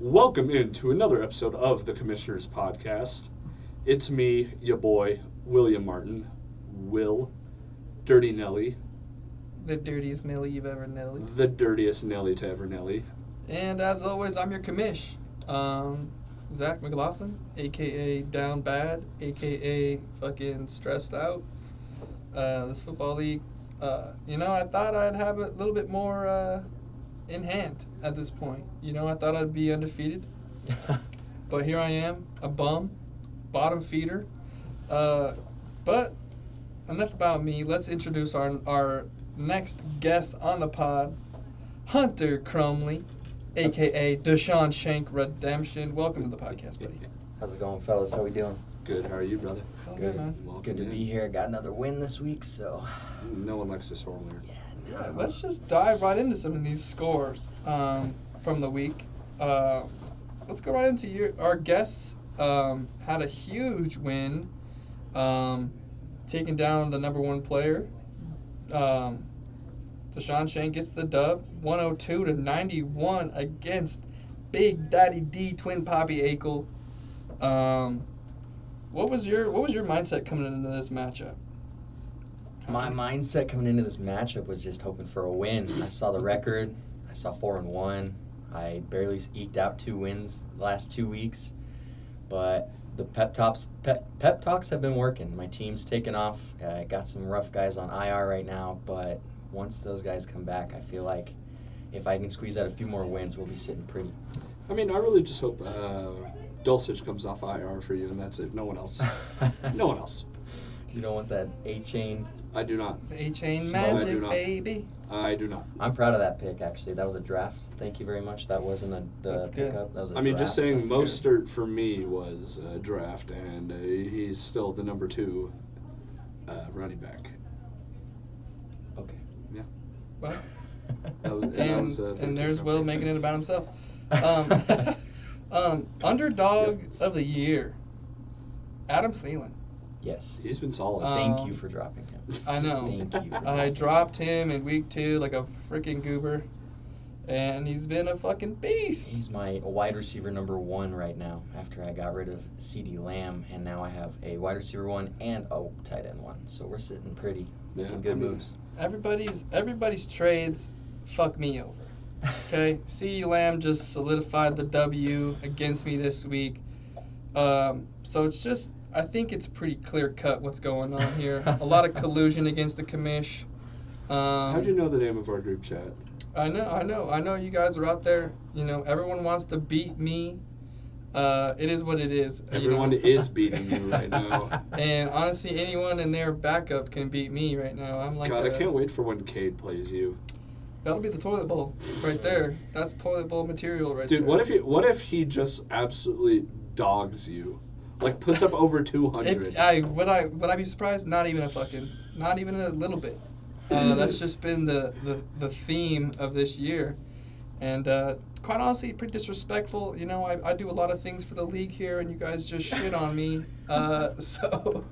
Welcome into another episode of the Commissioners Podcast. It's me, your boy, William Martin, Will, Dirty Nelly. The dirtiest Nelly you've ever Nelly. The dirtiest Nelly to ever Nelly. And as always, I'm your commish. Zach McLaughlin, a.k.a. Down Bad, a.k.a. fucking stressed out. This football league, I thought I'd have a little bit more in hand at this point. I thought I'd be undefeated. But here I am, a bum, bottom feeder. But enough about me. Let's introduce our next guest on the pod, Hunter Cromley, a.k.a. Deshaun Shank Redemption. Welcome to the podcast, buddy. How's it going, fellas? How we doing? Good. How are you, brother? Good, man. Welcome Good to in. be here. Got another win this week, so... No one likes this horn. Yeah, let's just dive right into some of these scores from the week. Let's go right into our guests. Had a huge win, taking down the number one player. Deshaun Shank gets the dub, 102-91 against Big Daddy D Twin Poppy Akel. What was your mindset coming into this matchup? My mindset coming into this matchup was just hoping for a win. I saw the record. I saw 4-1. I barely eked out 2 wins the last 2 weeks. But the pep talks have been working. My team's taken off. I got some rough guys on IR right now, but once those guys come back, I feel like if I can squeeze out a few more wins, we'll be sitting pretty. I mean, I really just hope Dulcich comes off IR for you, and that's it. No one else. No one else. You don't want that A-chain? I do not. The A-Chain Small. I do magic, not. baby. I do not. I'm proud of that pick, actually. That was a draft. Thank you very much. That wasn't That's good. pickup. That was a I mean, draft. just saying, That's Mostert for me was a draft, and he's still the number 2 running back. Okay. Yeah. Well, That was, and there's Will making it about himself. Underdog of the year, Adam Thielen. Yes. He's been solid. Thank you for dropping him. I know. Thank you. I dropped him in week 2 like a freaking goober, and he's been a fucking beast. He's my wide receiver number 1 right now after I got rid of CeeDee Lamb, and now I have a wide receiver 1 and a tight end 1. So we're sitting pretty, making good moves. Everybody's trades fuck me over. Okay, CeeDee Lamb just solidified the W against me this week. So it's just, I think it's pretty clear cut what's going on here. A lot of collusion against the commish. How'd you know the name of our group chat? I know you guys are out there. Everyone wants to beat me. It is what it is. Everyone is beating you right now. And honestly, anyone in their backup can beat me right now. I'm like, God, I can't wait for when Cade plays you. That'll be the toilet bowl right there. That's toilet bowl material right there. Dude, what if he just absolutely dogs you? Like puts up over 200. Would I be surprised? Not even a little bit. That's just been the theme of this year, and quite honestly, pretty disrespectful. I do a lot of things for the league here, and you guys just shit on me. So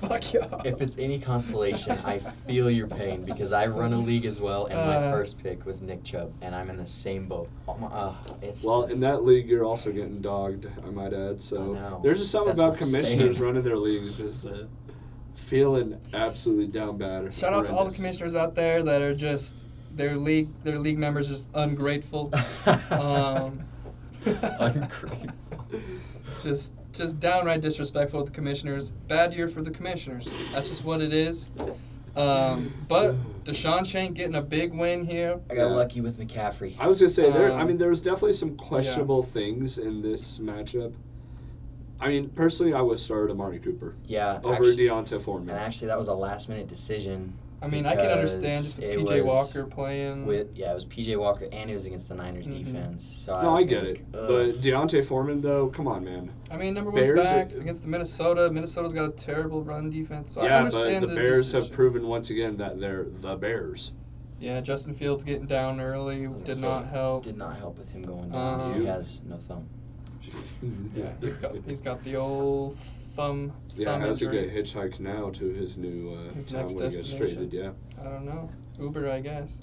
fuck y'all. If it's any consolation, I feel your pain because I run a league as well, and my first pick was Nick Chubb, and I'm in the same boat. In that league, you're also getting dogged, I might add. So there's just something That's about what I'm commissioners saying. running their leagues just feeling absolutely down bad. Shout out to all the commissioners out there that are just their league members just ungrateful. Ungrateful. Just downright disrespectful to the commissioners. Bad year for the commissioners. That's just what it is. But Deshaun Shank getting a big win here. I got lucky with McCaffrey. I was gonna say there was definitely some questionable things in this matchup. I mean, personally, I would start Amari Cooper. Yeah. Over actually, Deontay Foreman. And actually, that was a last-minute decision. I mean, I can understand just with P.J. Walker playing. It was P.J. Walker, and it was against the Niners defense. So I get it. But Deontay Foreman, though, come on, man. I mean, number 1 back against the Minnesota. Minnesota's got a terrible run defense. So I understand but the Bears have proven once again that they're the Bears. Yeah, Justin Fields getting down early did not help. Did not help with him going down. He has no thumb. Yeah, he's got the old thumb. Yeah, how's he injury. get hitchhiked now to his new His town next when he gets destination. traded? Yeah. I don't know. Uber, I guess.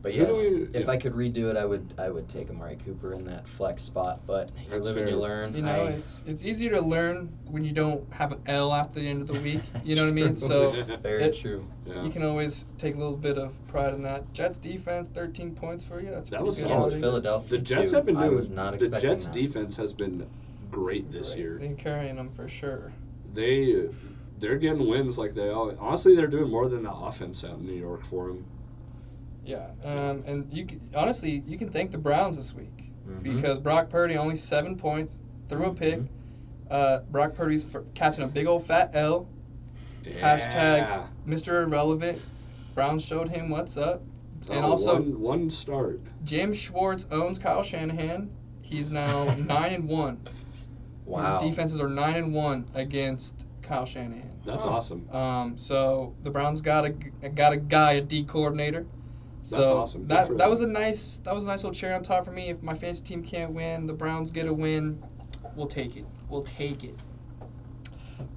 But Who do yes, we- if yeah. I could redo it, I would take Amari Cooper in that flex spot. But you That's live and fair. you learn. You know, it's easier to learn when you don't have an L after the end of the week. You know what I mean? So Very it- true. Yeah. you can always take a little bit of pride in that. Jets defense, 13 points for you. That's That pretty was good. solid. Against Solid. Philadelphia, The Jets too. have been doing. I was not the expecting Jets' that. defense has been great this year. They're carrying them for sure. They're getting wins like they always. Honestly, they're doing more than the offense out in New York for them. Yeah, and honestly, you can thank the Browns this week Mhm. because Brock Purdy only 7 points, threw a pick. Brock Purdy's catching a big old fat L. Yeah. Hashtag Mr. Irrelevant. Browns showed him what's up. And Oh, also, one start. Jim Schwartz owns Kyle Shanahan. He's now 9-1. Wow. His defenses are 9-1 against Kyle Shanahan. That's Huh. awesome. So the Browns got a guy, a D coordinator. So That's awesome. Good That for that them. was a nice little cherry on top for me. If my fantasy team can't win, the Browns get a win. We'll take it.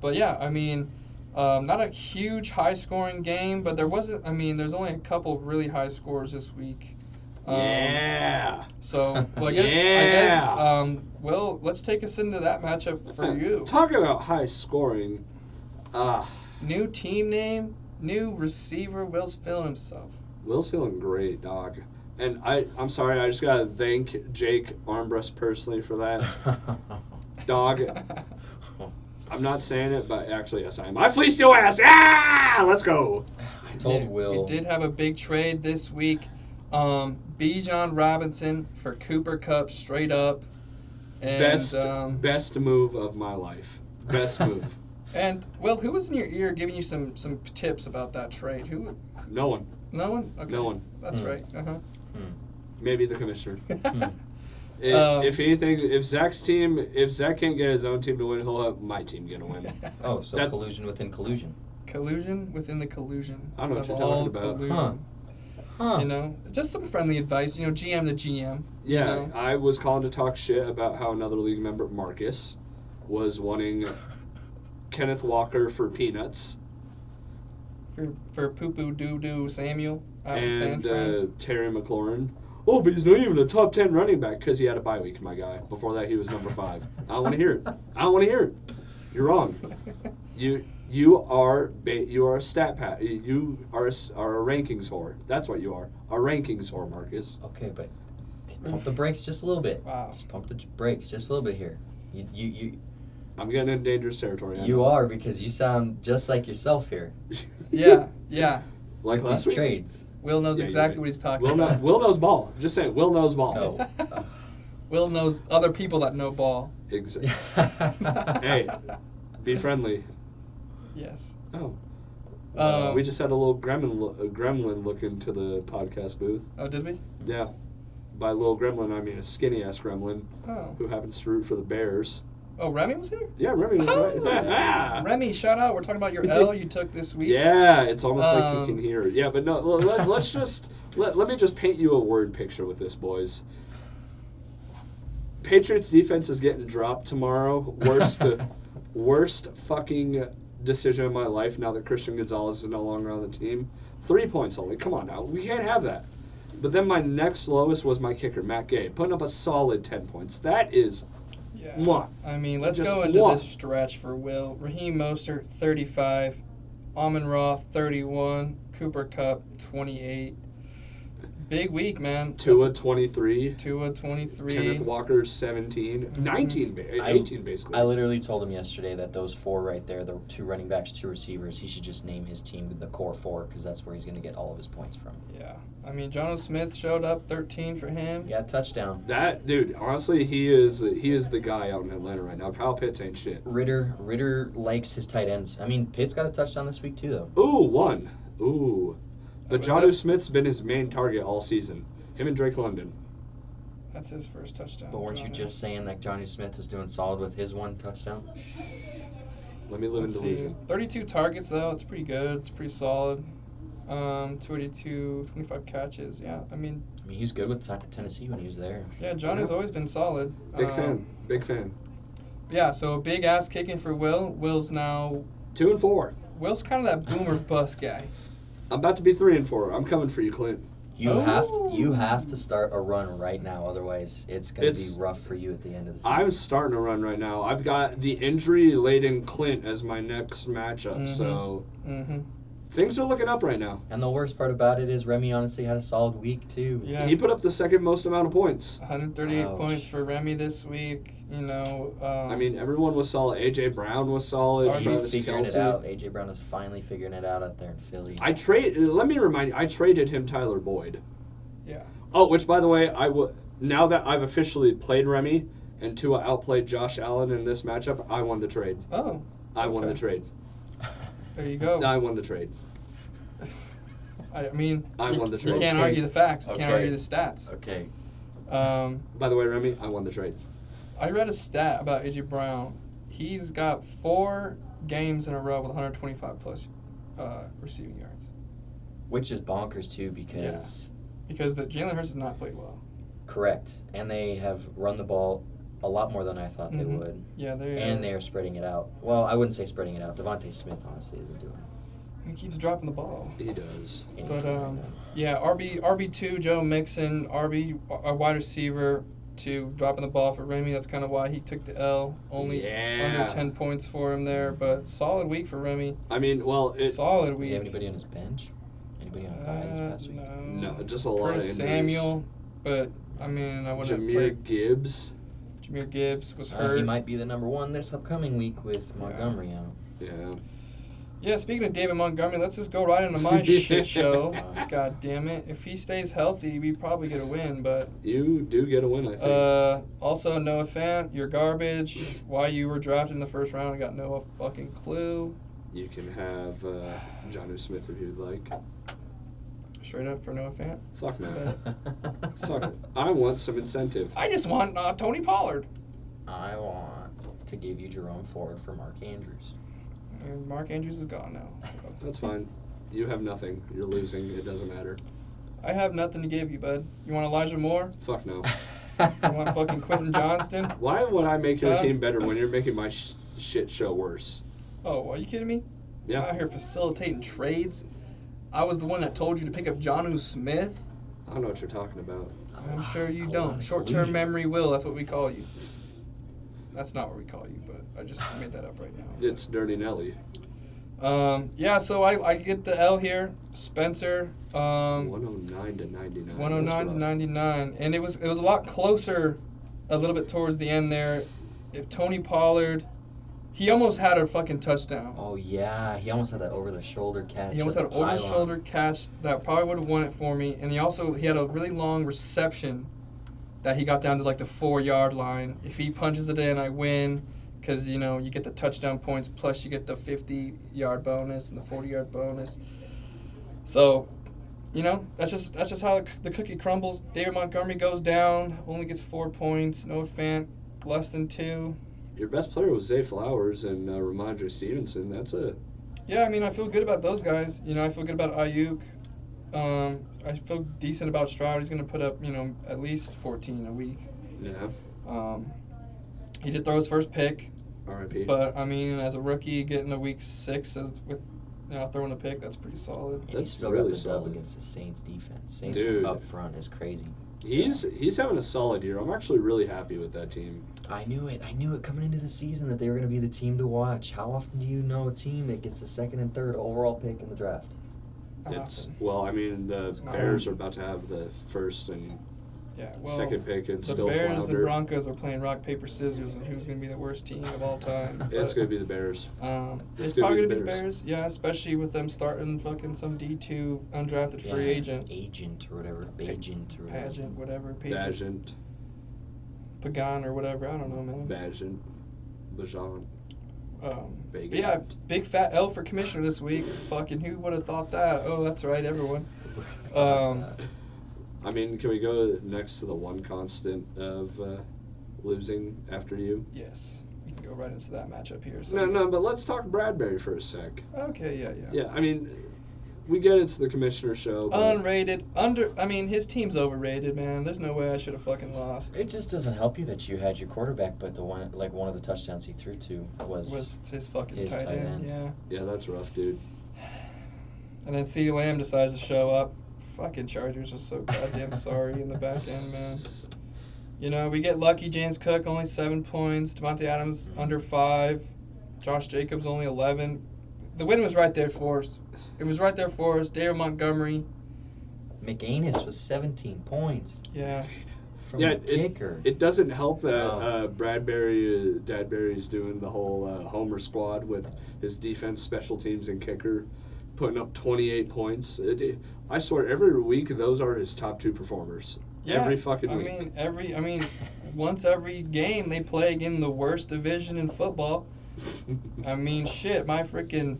But yeah, I mean, not a huge high scoring game, but there wasn't. I mean, there's only a couple really high scores this week. Yeah. So well, I Yeah. guess. Well, let's take us into that matchup for you. Talking about high scoring. New team name, new receiver. Will's feeling himself. Will's feeling great, dog. And I'm sorry, I just gotta thank Jake Armbrust personally for that. Dog. I'm not saying it, but actually, yes, I am. I fleeced your ass. Ah, let's go. I told Yeah, Will. We did have a big trade this week. Bijan Robinson for Cooper Kupp straight up. And, Best move of my life. Best move. And Will, who was in your ear giving you some tips about that trade? Who? No one. No one. Okay. No one. That's right. Maybe the commissioner. Uh-huh. If anything, if Zach can't get his own team to win, he'll have my team get a win. Oh, so That- collusion within collusion. Collusion within the collusion. I don't know what of you're all talking about. collusion. Huh. You know, just some friendly advice. You know, GM to GM. Yeah, You know? I was calling to talk shit about how another league member, Marcus, was wanting Kenneth Walker for peanuts For poo poo doo doo Samuel out in San and Fran. Terry McLaurin. Oh, but he's not even a top 10 running back because he had a bye week, my guy. Before that, he was number 5. I don't want to hear it. I don't want to hear it. You're wrong. You are a stat pat. You are a rankings whore. That's what you are. A rankings whore, Marcus. Okay, but pump the brakes just a little bit. Wow. Just pump the brakes just a little bit here. You I'm getting in dangerous territory. I you know. are, because you sound just like yourself here. Yeah. Like With last these week. trades. Will knows Yeah, you're exactly right. what he's talking Will, about. Will knows ball. Just saying, Will knows ball. Oh. Will knows other people that know ball. Hey, be friendly. Yes. Oh. We just had a little gremlin look into the podcast booth. Oh, did we? Yeah. By little gremlin, I mean a skinny-ass gremlin Oh. who happens to root for the Bears. Oh, Remy was here? Yeah, Remy was Oh. right. Remy, shout out. We're talking about your L you took this week. Yeah, it's almost like you Um, can hear it. Yeah, but no, let's just let me just paint you a word picture with this, boys. Patriots defense is getting dropped tomorrow. Worst fucking decision of my life now that Christian Gonzalez is no longer on the team. 3 points only. Come on now. We can't have that. But then my next lowest was my kicker, Matt Gay, putting up a solid 10 points. That is Yeah. mwah. I mean, let's Just go into mwah. this stretch for Will. Raheem Mostert, 35. Amon-Ra, 31. Cooper Kupp, 28. Big week, man. Tua 23. Tua, 23. Kenneth Walker 17. 19, 18 basically. I literally told him yesterday that those 4 right there, the 2 running backs, 2 receivers, he should just name his team the core 4 because that's where he's going to get all of his points from. Yeah. I mean, Jonnu Smith showed up, 13 for him. He got a touchdown. That dude, honestly, he is the guy out in Atlanta right now. Kyle Pitts ain't shit. Ritter likes his tight ends. I mean, Pitt's got a touchdown this week too, though. Ooh, one. Ooh. But was Jonnu it? Smith's been his main target all season. Him and Drake London. That's his first touchdown. But weren't you Jonnu. just saying that Johnny Smith was doing solid with his 1 touchdown? Let me live Let's in see. delusion. 32 targets, though. It's pretty good. It's pretty solid. 22, 25 catches. Yeah, I mean, He was good with Tennessee when he was there. yeah, Jonnu's always been solid. Big fan. Big fan. Yeah, so a big ass kicking for Will. Will's 2 and 4. kind of that boomer bust guy. I'm about to be 3 and 4. I'm coming for you, Clint. You have to start a run right now, otherwise it's going to be rough for you at the end of the season. I'm starting to run right now. I've got the injury-laden Clint as my next matchup, so things are looking up right now. And the worst part about it is Remy honestly had a solid week, too. Yeah. He put up the second most amount of points. 138 points for Remy this week. You know, I mean, everyone was solid. A.J. Brown was solid. He's Travis figuring Kelce. it out. A.J. Brown is finally figuring it out there in Philly. Let me remind you, I traded him Tyler Boyd. Yeah. Oh, which, by the way, now that I've officially played Remy and Tua outplayed Josh Allen in this matchup, I won the trade. Oh. I won the trade. There you go. I won the trade. I mean, I won the trade. You can't argue the facts. You can't argue the stats. Okay. By the way, Remy, I won the trade. I read a stat about A.J. Brown. He's got 4 games in a row with 125 plus receiving yards. Which is bonkers, too, because... Because the Jalen Hurts has not played well. Correct. And they have run the ball a lot more than I thought they would. Yeah, they are. And they are spreading it out. Well, I wouldn't say spreading it out. Devontae Smith, honestly, isn't doing it. He keeps dropping the ball. He does. But, yeah, RB2, Joe Mixon, a wide receiver, to dropping the ball for Remy. That's kind of why he took the L. Only under 10 points for him there. But solid week for Remy. I mean, well... solid week. Does he have anybody on his bench? Anybody on bye this past week? No, just a lot of injuries. Samuel, but, I mean, I wouldn't have Jahmyr played. Gibbs. Jahmyr Gibbs was hurt. He might be the number 1 this upcoming week with Montgomery out. Yeah. Yeah, speaking of David Montgomery, let's just go right into my shit show. God damn it. If he stays healthy, we probably get a win, but... You do get a win, I think. Also, Noah Fant, you're garbage. Why you were drafted in the first round, I got no fucking clue. You can have Jonnu Smith if you'd like. Straight up for Noah Fant? Fuck no. I want some incentive. I just want Tony Pollard. I want to give you Jerome Ford for Mark Andrews. And Mark Andrews is gone now. So. That's fine. You have nothing. You're losing. It doesn't matter. I have nothing to give you, bud. You want Elijah Moore? Fuck no. You want fucking Quentin Johnston? Why would I make your team better when you're making my shit show worse? Oh, are you kidding me? Yeah. I'm out here facilitating trades. I was the one that told you to pick up Jonnu Smith. I don't know what you're talking about. I'm sure you don't. Short-term memory will. That's what we call you. That's not what we call you, but I just made that up right now. It's Dirty Nelly. Yeah, so I get the L here. Spencer. 109 to 99. 109 to 99. And it was a lot closer a little bit towards the end there. If Tony Pollard, he almost had a fucking touchdown. Oh, yeah. He almost had that over-the-shoulder catch. He almost had an over-the-shoulder catch that probably would have won it for me. And he had a really long reception that he got down to like the 4-yard line. If he punches it in, I win because, you know, you get the touchdown points plus you get the 50-yard bonus and the 40-yard bonus. So, you know, that's just how the cookie crumbles. David Montgomery goes down, only gets 4 points. Noah Fant, less than 2. Your best player was Zay Flowers and Ramondre Stevenson. Yeah, I mean, I feel good about those guys. You know, I feel good about Ayuk. I feel decent about Stroud. He's going to put up, you know, at least 14 a week. Yeah. He did throw his first pick. R.I.P. But, I mean, as a rookie, getting to week 6 throwing a pick, that's pretty solid. And he That's still really got the dub solid. against the Saints defense. Saints Dude. up front is crazy. He's having a solid year. I'm actually really happy with that team. I knew it coming into the season that they were going to be the team to watch. How often do you know a team that gets the 2nd and 3rd overall pick in the draft? Well, I mean, the Bears are about to have the 1st and 2nd pick and still flounder. The Bears and flounder. Broncos are playing rock, paper, scissors, and who's going to be the worst team of all time. It's going to be the Bears. It's probably going to be the Bears. Yeah, especially with them starting fucking some D2 undrafted free agent. Agent or whatever. Pageant or whatever. Pageant, whatever. Bagent. Pagan or whatever. I don't know, man. Bagent. Bajan. Yeah, big fat L for commissioner this week. Fucking who would have thought that? Oh, that's right, everyone. I mean, can we go next to the one constant of losing after you? Yes. We can go right into that matchup here. So No, but let's talk Bradbury for a sec. Okay, yeah. Yeah, I mean, we get it's the commissioner show. But Unrated. His team's overrated, man. There's no way I should have fucking lost. It just doesn't help you that you had your quarterback, but one of the touchdowns he threw to was his fucking his tight end. Yeah. Yeah, that's rough, dude. And then CeeDee Lamb decides to show up. Fucking Chargers are so goddamn sorry in the back end, man. You know, we get lucky. James Cook only 7 points. Devontae Adams under 5. Josh Jacobs only 11. The win was right there for us. It was right there for us. David Montgomery. McAnus was 17 points. Yeah. From the kicker. It doesn't help that Dadbury's doing the whole Homer squad with his defense, special teams, and kicker, putting up 28 points. I swear, every week those are his top 2 performers. Yeah, every fucking week. I mean, once every game they play in the worst division in football. I mean, shit, my freaking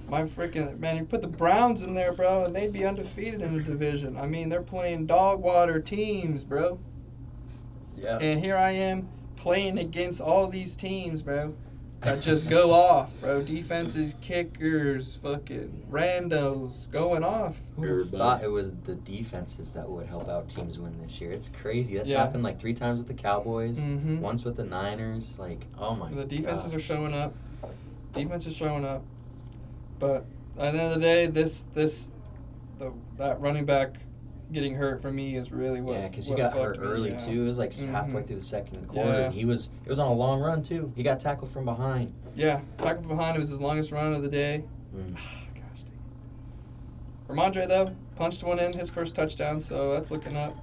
man, you put the Browns in there, bro, and they'd be undefeated in the division. I mean, they're playing dog water teams, bro. Yeah. And here I am playing against all these teams, bro, that just go off, bro. Defenses, kickers, fucking randos going off. Who would have thought it was the defenses that would help out teams win this year? It's crazy. That's happened like 3 times with the Cowboys, once with the Niners. Like, oh my god. The defenses are showing up. Defense is showing up. But at the end of the day, that running back getting hurt for me is really what. Yeah, because he got hurt early too. It was like halfway through the second quarter, and it was on a long run too. He got tackled from behind. Yeah, tackled from behind. It was his longest run of the day. Gosh dang it. Ramondre though punched one in, his first touchdown, so that's looking up.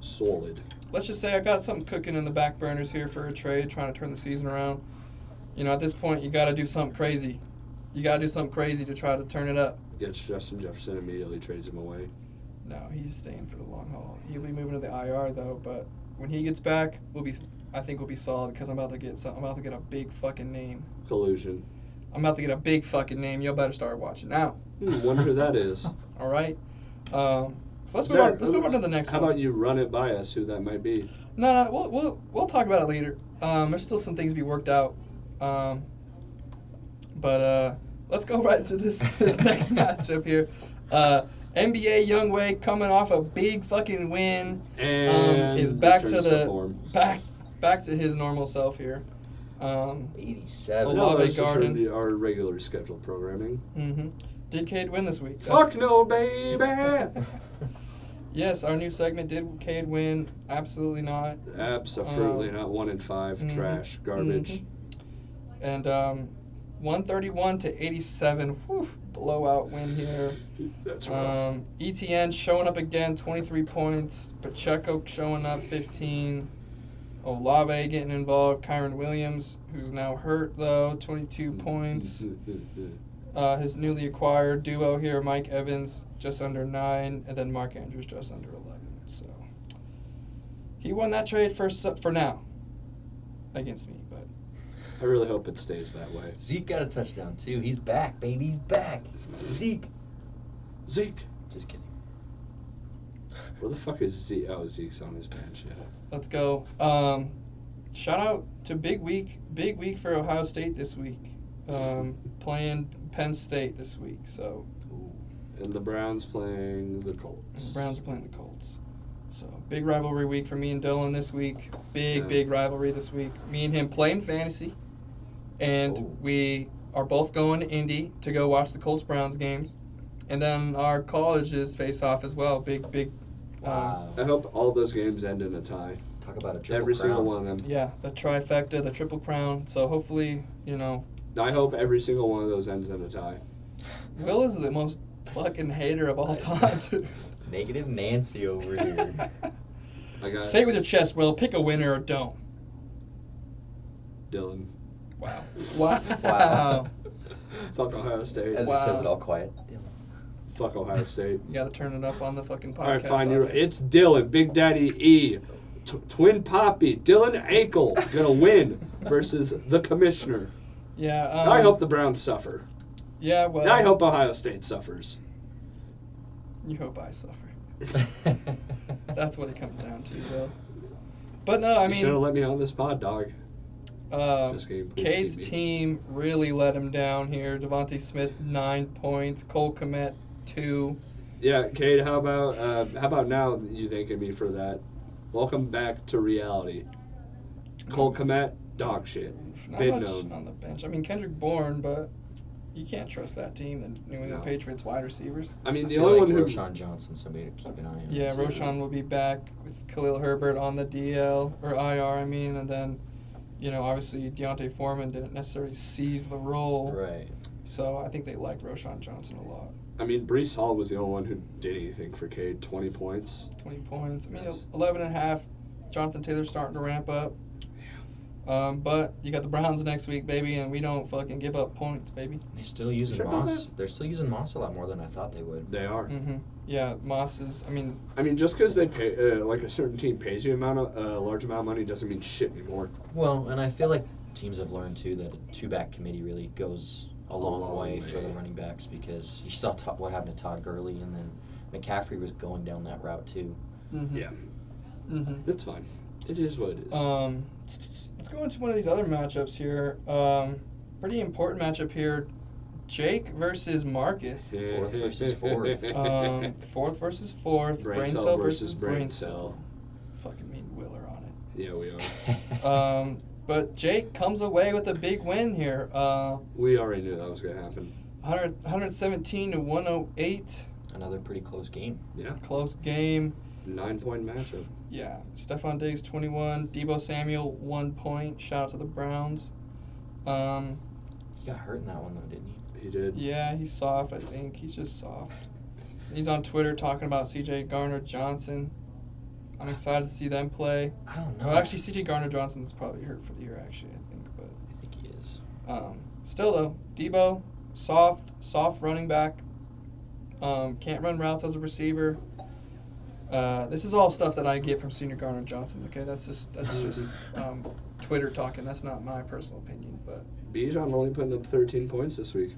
Solid. Let's just say I got something cooking in the back burners here for a trade, trying to turn the season around. You know, at this point, you got to do something crazy. You got to do something crazy to try to turn it up. Gets Justin Jefferson, immediately trades him away. No, he's staying for the long haul. He'll be moving to the IR though, but when he gets back, I think we'll be solid because I'm about to get a big fucking name. Collusion. I'm about to get a big fucking name. Y'all better start watching now. Wonder who that is. All right. So let's move on to the next one. How about you run it by us? Who that might be? No, we'll talk about it later. There's still some things to be worked out. But let's go right into this next matchup here. NBA Youngway coming off a big fucking win, and is back to back to his normal self here. 87. Olave Garden. Our regularly scheduled programming. Mm-hmm. Did Cade win this week? Fuck no, baby. Yes, our new segment. Did Cade win? Absolutely not. Absolutely not. 1 in 5. Trash. Garbage. And 131 to 87. Whew, blowout win here. That's rough. ETN showing up again, 23 points. Pacheco showing up, 15. Olave getting involved. Kyron Williams, who's now hurt though, 22 points. His newly acquired duo here, Mike Evans, just under 9, and then Mark Andrews just under 11. So he won that trade for now against me, but I really hope it stays that way. Zeke got a touchdown too. He's back, baby. He's back. Zeke. Just kidding. Where the fuck is Zeke? Oh, Zeke's on his bench. Yeah. Let's go. Shout out to big week for Ohio State this week. Playing Penn State this week. So. And the Browns playing the Colts. The Browns are playing the Colts. So big rivalry week for me and Dylan this week. Big rivalry this week. Me and him playing fantasy, and we are both going to Indy to go watch the Colts-Browns games, and then our colleges face off as well. Big. Wow. I hope all those games end in a tie. Talk about a triple Every crown. single one of them. Yeah, the trifecta, the triple crown. So hopefully, I hope every single one of those ends in a tie. Will is the most fucking hater of all time. Negative Nancy over here. Say it with your chest, Will. Pick a winner or don't. Dylan. Wow. Fuck Ohio State. As he says it all quiet. Fuck Ohio State. You gotta turn it up on the fucking podcast. All right, fine. It's Dylan, Big Daddy E, Twin Poppy, Dylan Ankle, gonna win versus the commissioner. Yeah. I hope the Browns suffer. Yeah, well. I hope Ohio State suffers. You hope I suffer. That's what it comes down to, Will. But no, I mean. You should have let me on this pod, dog. Just kidding, please Cade's keep me. team really let him down here. Devontae Smith 9 points. Cole Kmet 2. Yeah, Cade. How about now? You thanking me for that? Welcome back to reality. Cole Kmet, dog shit. Not Been much known. on the bench. I mean, Kendrick Bourne, but You can't trust that team, the New England No. Patriots wide receivers. I mean, I the feel only like one who Roshan Johnson, somebody to keep an eye on. Yeah, too. Roshan will be back with Khalil Herbert on the DL, or IR, and then, obviously Deontay Foreman didn't necessarily seize the role. Right. So I think they liked Roshan Johnson a lot. I mean, Breece Hall was the only one who did anything for Cade. 20 points. 20 points. I mean, That's- 11 and a half. Jonathan Taylor's starting to ramp up. But you got the Browns next week, baby, and we don't fucking give up points, baby. They're still using Sure about Moss. They're still using Moss a lot more than I thought they would. They are. Mm-hmm. Yeah, Moss is, I mean, just because they pay, like a certain team pays you a large amount of money doesn't mean shit anymore. Well, and I feel like teams have learned too that a two-back committee really goes a long long way for way. the running backs, because you saw what happened to Todd Gurley, and then McCaffrey was going down that route too. mm-hmm. Yeah, Mm-hmm. it's fine. It is what it is. Let's go into one of these other matchups here. Pretty important matchup here. Jake versus Marcus. Fourth versus fourth. Fourth versus fourth. Brain Brain cell cell versus versus brain brain cell. cell. Fucking me and Will are on it. Yeah, we are. But Jake comes away with a big win here. We already knew that was going to happen. 117 to 108. Another pretty close game. Yeah, Close game. 9-point matchup. Yeah. Stephon Diggs 21. Deebo Samuel 1 point. Shout out to the Browns. He got hurt in that one though, didn't he? He did. Yeah, he's soft, I think. He's just soft. He's on Twitter talking about C.J. Garner-Johnson. I'm excited to see them play. I don't know. Well, actually, C.J. Garner-Johnson's probably hurt for the year, actually, I think. But I think he is. still, though, Deebo, soft running back. Can't run routes as a receiver. This is all stuff that I get from Senior Garner-Johnson, okay? That's just Twitter talking. That's not my personal opinion, but Bijan only putting up 13 points this week.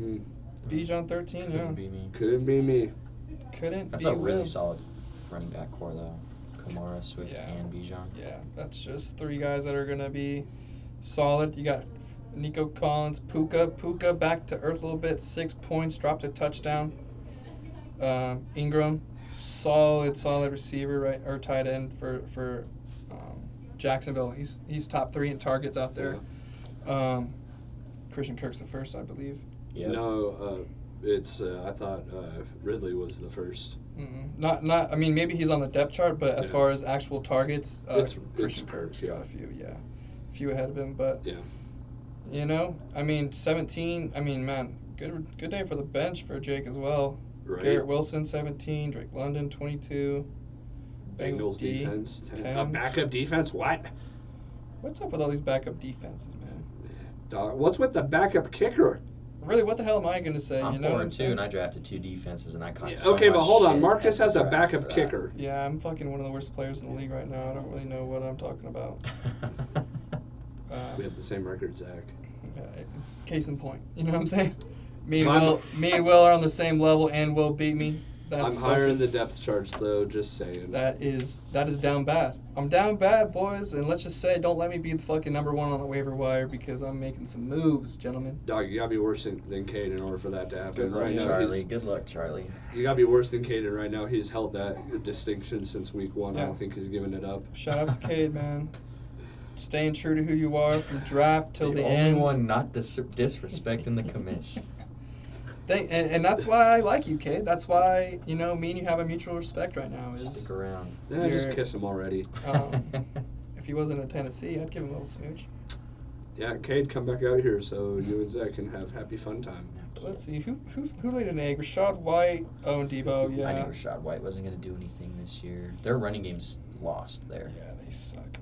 Bijan 13, yeah. Couldn't be me. Couldn't be me. Couldn't That's be a really Will. solid running back core though. Kamara, Swift, Yeah. and Bijan. Yeah, that's just three guys that are going to be solid. You got Nico Collins, Puka back to earth a little bit, 6 points, dropped a touchdown. Ingram, solid receiver, right, or tight end for Jacksonville. He's top 3 in targets out there. Christian Kirk's the first, I believe. Yep. No, it's. I thought Ridley was the first. Not. I mean, maybe he's on the depth chart, but as Yeah. far as actual targets, It's Christian Kirk, Kirk's yeah. got a few ahead of him. But Yeah. I mean, 17. I mean, man, good day for the bench for Jake as well. Right. Garrett Wilson 17, Drake London 22. Bengals D, defense. 10. A backup defense. What? What's up with all these backup defenses, man? Dog, what's with the backup kicker? Really, what the hell am I going to say? I'm you know what 4 I'm and 2, saying? and I drafted 2 defenses, and I caught Yeah, so okay, much but hold on. shit Marcus at has the a draft backup for that. kicker. Yeah, I'm fucking one of the worst players in the league right now. I don't really know what I'm talking about. We have the same record, Zach. Case in point. You know what I'm saying? Me I'm- and Will are on the same level, and Will beat me. That's I'm higher in the depth charts, though. Just saying. That is down bad. I'm down bad, boys, and let's just say, don't let me be the fucking number 1 on the waiver wire because I'm making some moves, gentlemen. Dog, you gotta be worse than Cade in order for that to happen. Good luck, Right now, Charlie. Good luck, Charlie. you gotta be worse than Caden right now. He's held that distinction since week 1. I Yeah. don't think he's given it up. Shout out to Cade, man. Staying true to who you are from draft till the only end. one not disrespecting the commish. And that's why I like you, Cade. That's why, me and you have a mutual respect right now. Is Stick around. Yeah, just You're- kiss him already. If he wasn't in Tennessee, I'd give him a little smooch. Yeah, Cade, come back out here so you and Zach can have happy fun time. Let's see, who laid an egg? Rashad White, Owen Debo, yeah. I knew Rashad White wasn't going to do anything this year. Their running game's lost there, Yeah, they suck,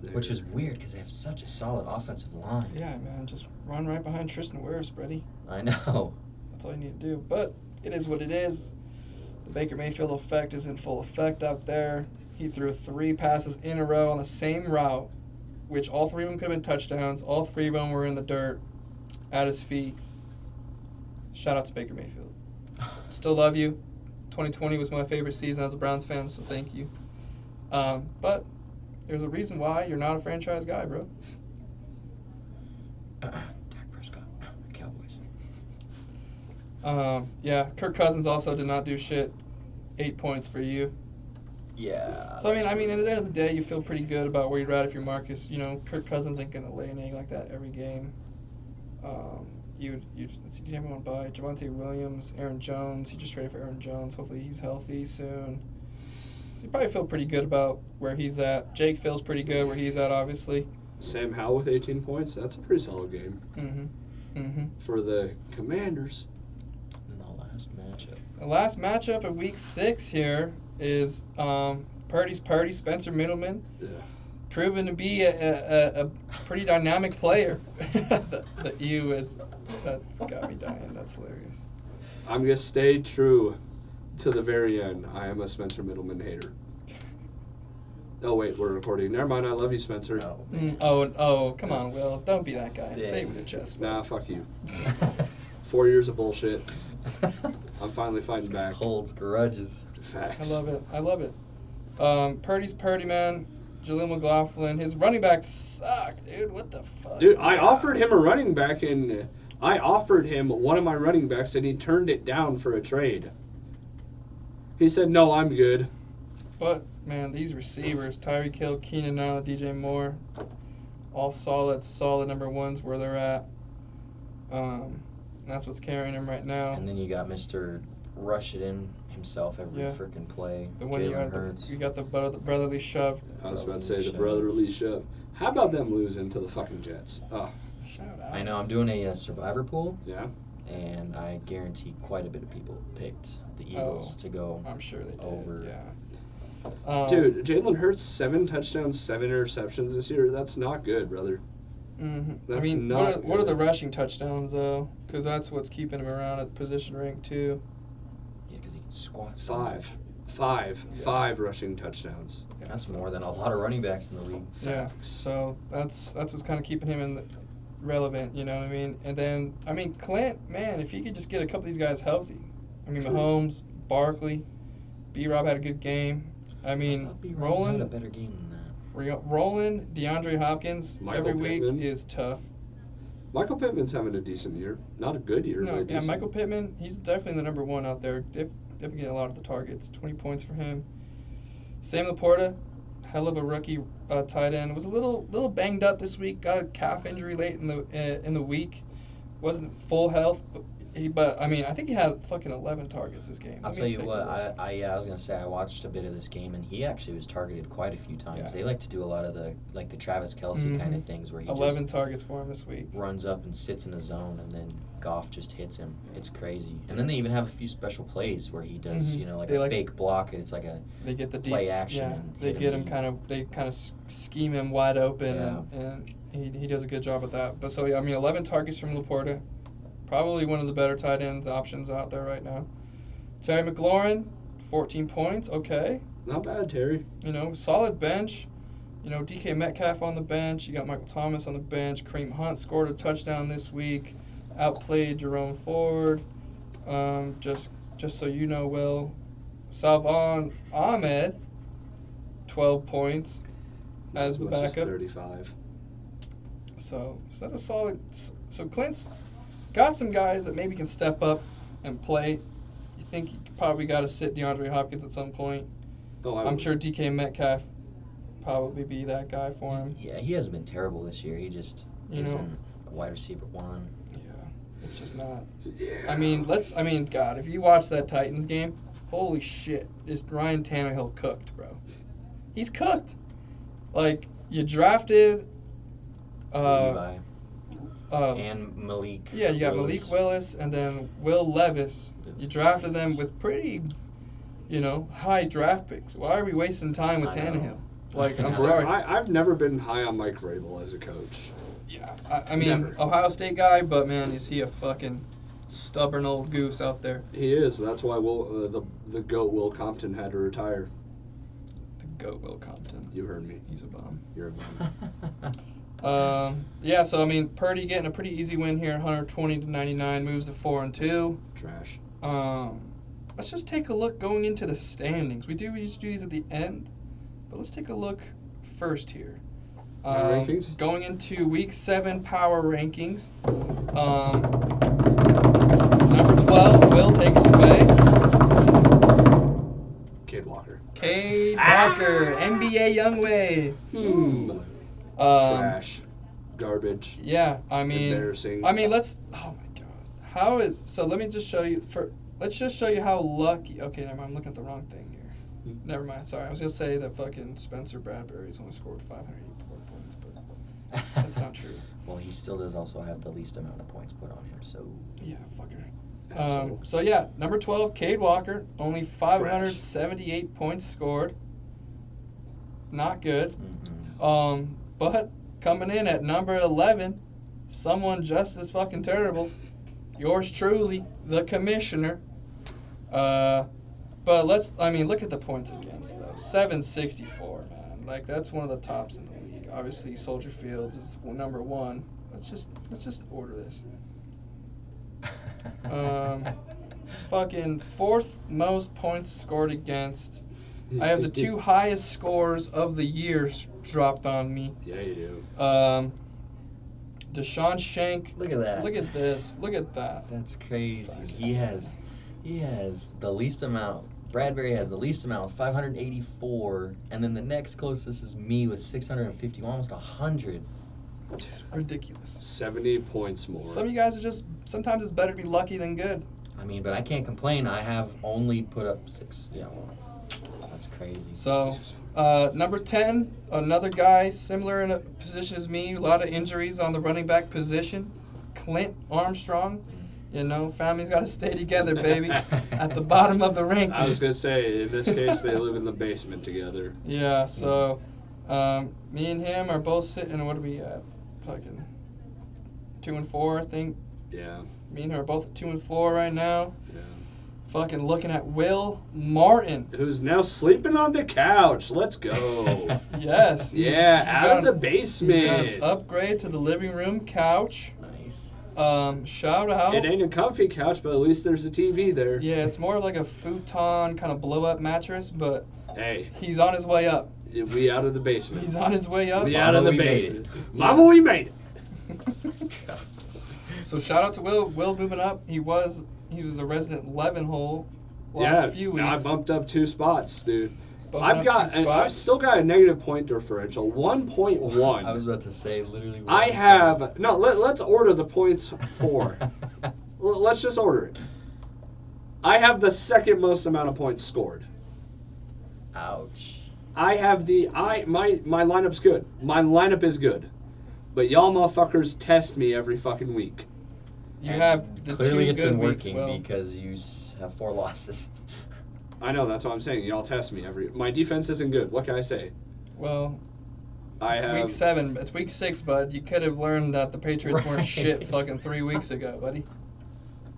man. which is weird because they have such a solid offensive line. Yeah, man, just run right behind Tristan Wirfs, Brady. I know. That's all you need to do. But it is what it is. The Baker Mayfield effect is in full effect out there. He threw 3 passes in a row on the same route, which all 3 of them could have been touchdowns. All 3 of them were in the dirt at his feet. Shout out to Baker Mayfield. Still love you. 2020 was my favorite season as a Browns fan, so thank you. But there's a reason why you're not a franchise guy, bro. Dak Prescott, Cowboys. Yeah, Kirk Cousins also did not do shit. 8 points for you. Yeah. So, I mean, at the end of the day, you feel pretty good about where you're at if you're Marcus. Kirk Cousins ain't going to lay an egg like that every game. let's see, everyone by Javonte Williams, Aaron Jones. He just traded for Aaron Jones. Hopefully he's healthy soon. So you probably feel pretty good about where he's at. Jake feels pretty good where he's at, obviously. Sam Howell with 18 points. That's a pretty solid game. For the Commanders. And the last matchup. The last matchup of Week 6 here is Purdy's Purdy, Spencer Middleman. Yeah. Proven to be a pretty dynamic player. the EU is, that's got me dying. That's hilarious. I'm going to stay true to the very end. I am a Spencer Middleman hater. Oh, wait, we're recording. Never mind, I love you, Spencer. Oh, come on, Will. Don't be that guy. Yeah. Say it with your chest. Nah, fuck you. 4 years of bullshit. I'm finally fighting back. Holds grudges. Facts. I love it. Purdy's Purdy, man. Jaleel McLaughlin. His running backs suck, dude. What the fuck? Dude, I offered him a running back, and I offered him one of my running backs, and he turned it down for a trade. He said, no, I'm good. But, man, these receivers, Tyreek Hill, Keenan Allen, DJ Moore, all solid number ones where they're at. That's what's carrying him right now. And then you got Mr. Rush It In himself every freaking play. The one you got the brotherly shove. I was about to say the brotherly shove. How about them losing to the fucking Jets? Oh. Shout out. I know, I'm doing a survivor pool. Yeah? And I guarantee quite a bit of people picked the Eagles to go I'm sure they did. over. Yeah. Dude, Jalen Hurts, 7 touchdowns, 7 interceptions this year. That's not good, brother. Mm-hmm. That's I mean, not what are the good. rushing touchdowns, though? Because that's what's keeping him around at position rank, too. Yeah, because he can squat so much. Five rushing touchdowns. Yeah, That's so- more than a lot of running backs in the league. Yeah, so that's what's kind of keeping him relevant, you know what I mean? And then, I mean, Clint, man, if he could just get a couple of these guys healthy. I mean, Truth. Mahomes, Barkley, B-Rob had a good game. I mean, I thought B-Rob had a Roland, better game than that. Roland, DeAndre Hopkins Michael every Pittman. week is tough. Michael Pittman's having a decent year. Not a good year, No, but a yeah, decent. Michael Pittman, he's definitely the number one out there. Definitely getting a lot of the targets. 20 points for him. Sam Laporta, hell of a rookie tight end. Was a little banged up this week. Got a calf injury late in the week. Wasn't full health, but I mean, I think he had fucking 11 targets this game. I'll tell you what, I was going to say, I watched a bit of this game, and he actually was targeted quite a few times. Yeah. They like to do a lot of the Travis Kelce kind of things where he 11 just targets for him this week. runs up and sits in a zone, and then Goff just hits him. It's crazy. And then they even have a few special plays where he does, like a fake block, and it's like a they get the deep, play action. Yeah, and they hit get him kind of scheme him wide open, Yeah. and he does a good job at that. But so yeah, I mean, 11 targets from Laporta. Probably one of the better tight ends options out there right now. Terry McLaurin, 14 points. Okay. Not bad, Terry. Solid bench. DK Metcalf on the bench. You got Michael Thomas on the bench. Kareem Hunt scored a touchdown this week. Outplayed Jerome Ford. Just so you know, Will. Salvon Ahmed, 12 points as the Much as backup. 35. So that's a solid. So Clint's got some guys that maybe can step up and play. You think you probably got to sit DeAndre Hopkins at some point. Oh, I'm sure DK Metcalf probably be that guy for him. Yeah, he hasn't been terrible this year. He just isn't a wide receiver one. Yeah, it's just not. Yeah. I mean, God, if you watch that Titans game, holy shit, is Ryan Tannehill cooked, bro? He's cooked. Like, you drafted Levi. And Malik. Yeah, you got Malik Willis and then Will Levis. You drafted them with pretty, high draft picks. Why are we wasting time with I know. Tannehill? Like, I'm Bro, sorry. I've never been high on Mike Vrabel as a coach. Yeah, I mean, Never. Ohio State guy, but man, is he a fucking stubborn old goose out there. He is. That's why the GOAT Will Compton had to retire. The GOAT Will Compton. You heard me. He's a bum. You're a bum. Yeah, so I mean, Purdy getting a pretty easy win here, 120-99, moves to 4-2. Trash. Let's just take a look going into the standings. We usually do these at the end, but let's take a look first here. Power rankings? Going into Week 7 power rankings. Number 12, Will, take us away. Cade Walker. Cade Walker, NBA Youngway. Trash. Garbage. Yeah, I mean, Embarrassing. oh my Let me just show you. Let's just show you how lucky. Okay, never mind. I'm looking at the wrong thing here. Never mind. Sorry, I was gonna say that fucking Spencer Bradbury's only scored 584 points, but that's not true. Well, he still does also have the least amount of points put on him, so. Yeah, fucker. So yeah, number 12, Cade Walker, only 578 points scored. Not good. Mm-hmm. But coming in at number 11, someone just as fucking terrible. Yours truly, the commissioner. But look at the points against though. 764, man. Like that's one of the tops in the league. Obviously, Soldier Fields is number 1. Let's just order this. Fucking 4th most points scored against. I have the 2 highest scores of the year dropped on me. Yeah, you do. Deshaun Shank. Look at that. Look at this. Look at that. That's crazy. He has the least amount. Bradbury has the least amount, 584, and then the next closest is me with 650, almost 100. It's ridiculous. 70 points more. Some of you guys are just, sometimes it's better to be lucky than good. I mean, but I can't complain. I have only put up 6. Yeah, well, that's crazy. So, number 10, another guy similar in a position as me, a lot of injuries on the running back position, Clint Armstrong. You know, family's got to stay together, baby, at the bottom of the rankings. I was going to say, in this case, they live in the basement together. Yeah, so me and him are both sitting, what are we at? Fucking 2 and 4, I think. Yeah. Me and him are both at 2 and 4 right now. Yeah. Fucking looking at Will Martin. Who's now sleeping on the couch. Let's go. Yes. He's got out of the He's basement. got an upgrade to the living room couch. Nice. Shout out. It ain't a comfy couch, but at least there's a TV there. Yeah, it's more of like a futon kind of blow-up mattress, but Hey, he's on his way up. we out of the basement. He's on his way up. We out of the we made basement. it. Mama, we made it. So shout out to Will. Will's moving up. He was the resident 11 hole last few weeks. Now I bumped up 2 spots, dude. Bumping up 2 I've spots. still got a negative point differential, 1.1. I was about to say literally. Let's order the points for. Let's just order it. I have the second most amount of points scored. Ouch. I have my lineup's good. My lineup is good. But y'all motherfuckers test me every fucking week. You have the Clearly 2 it's good been weeks, working Will. because you have 4 losses. I know, that's what I'm saying. Y'all test me my defense isn't good. What can I say? Well, it's week 7. It's week 6, bud. You could have learned that the Patriots weren't shit fucking 3 weeks ago, buddy.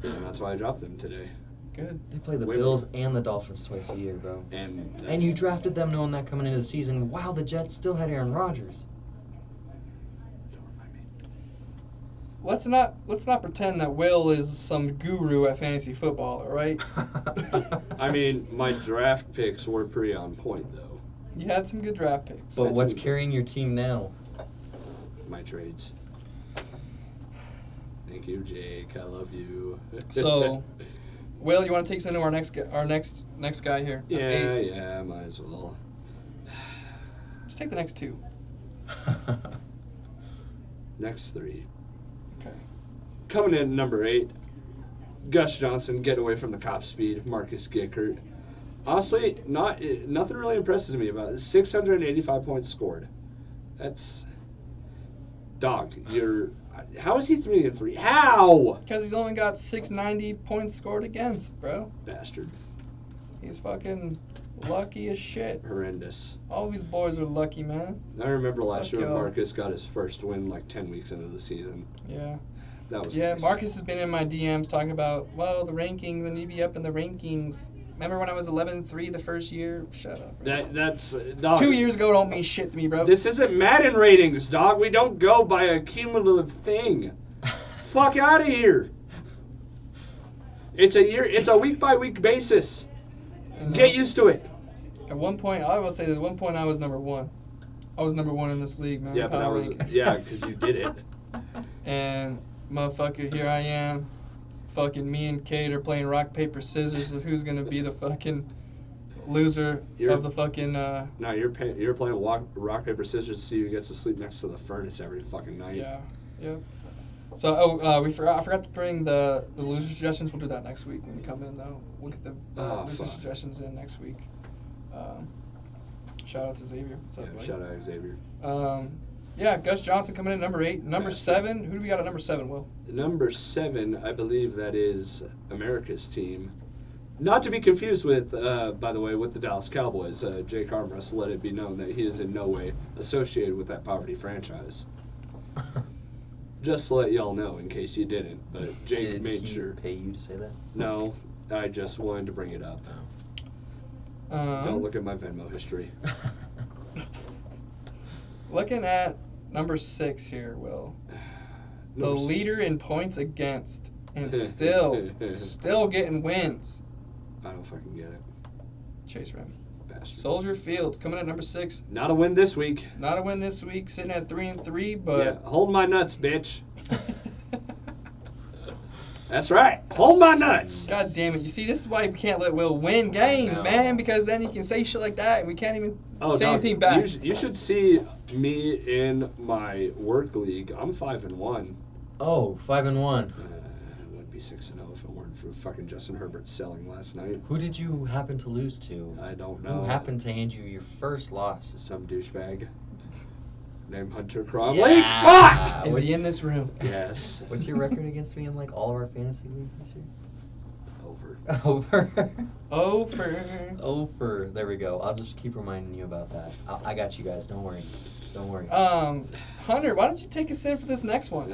And that's why I dropped them today. Good. They play the Wait, Bills and the Dolphins twice a year, bro. And you drafted them knowing that coming into the season while the Jets still had Aaron Rodgers. Don't remind me. Let's not pretend that Will is some guru at fantasy football, all right? I mean, my draft picks were pretty on point, though. You had some good draft picks. But what's carrying your team now? My trades. Thank you, Jake. I love you. So, Will, you want to take us into our next guy here? Yeah, might as well. Just take the next 2. Next 3. Okay. Coming in at number 8, Gus Johnson, get away from the cop speed, Marcus Gickert. Honestly, nothing really impresses me about it. 685 points scored. That's... Dog, how is he 3-3? How? Because he's only got 690 points scored against, bro. Bastard. He's fucking lucky as shit. Horrendous. All these boys are lucky, man. I remember last year when y'all. Marcus got his first win like 10 weeks into the season. Yeah. That was Yeah, nice. Marcus has been in my DMs talking about, well, the rankings, I need to be up in the rankings. Remember when I was 11-3 the first year? Shut up, bro. That's dog. 2 years ago don't mean shit to me, bro. This isn't Madden ratings, dog. We don't go by a cumulative thing. Fuck out of here. It's a week by week basis. And, Get used to it. At one point, I will say this, at one point I was number 1. I was number 1 in this league, man. Yeah, but that power was ranking. because you did it. And motherfucker, here I am. Fucking me and Kate are playing rock, paper, scissors of who's gonna be the fucking loser of the fucking. No, you're playing rock paper scissors to see who gets to sleep next to the furnace every fucking night. Yeah. Yep. So, I forgot to bring the loser suggestions. We'll do that next week when we come in, though. We'll get the loser suggestions in next week. Shout out to Xavier. What's up, buddy? Shout out Xavier. Yeah, Gus Johnson coming in at number 8. Number 7, who do we got at number 7, Will? Number 7, I believe that is America's team. Not to be confused with, by the way, with the Dallas Cowboys. Jake Armstrong let it be known that he is in no way associated with that poverty franchise. Just to let y'all know, in case you didn't. But Jake made sure. Did he pay you to say that? No, I just wanted to bring it up. Don't look at my Venmo history. Looking at number 6 here, Will. The leader in points against, and still getting wins. I don't fucking get it. Chase Remy. Bastard. Soldier Fields coming at number 6. Not a win this week. Not a win this week, sitting at 3-3, but Yeah, hold my nuts, bitch. That's right. Hold my nuts. God damn it. You see, this is why we can't let Will win games, man, because then he can say shit like that and we can't even say anything back. You should see me in my work league. I'm 5-1. Oh, 5-1. I would be 6-0 if it weren't for fucking Justin Herbert selling last night. Who did you happen to lose to? I don't know. Who happened to hand you your first loss? Some douchebag named Hunter Cromley. Yeah. Fuck! Is he in this room? Yes. What's your record against me in like all of our fantasy leagues this year? Over. Over. There we go. I'll just keep reminding you about that. I got you guys. Don't worry. Hunter, why don't you take us in for this next one?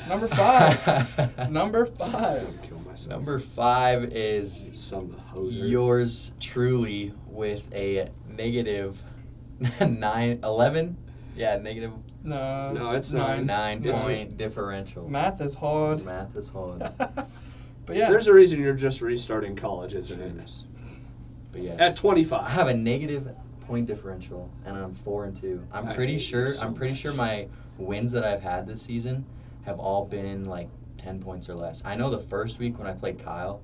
Number 5. Number 5. I'll kill myself. Number 5 is Some hoser. yours truly with a negative 11. Yeah, negative No, it's 9. 9-point differential. Math is hard. Math is hard. But yeah. There's a reason you're just restarting college, isn't it? But yes. At 25. I have a negative point differential, and I'm 4-2. I'm pretty sure my wins that I've had this season have all been like 10 points or less. I know the first week when I played Kyle,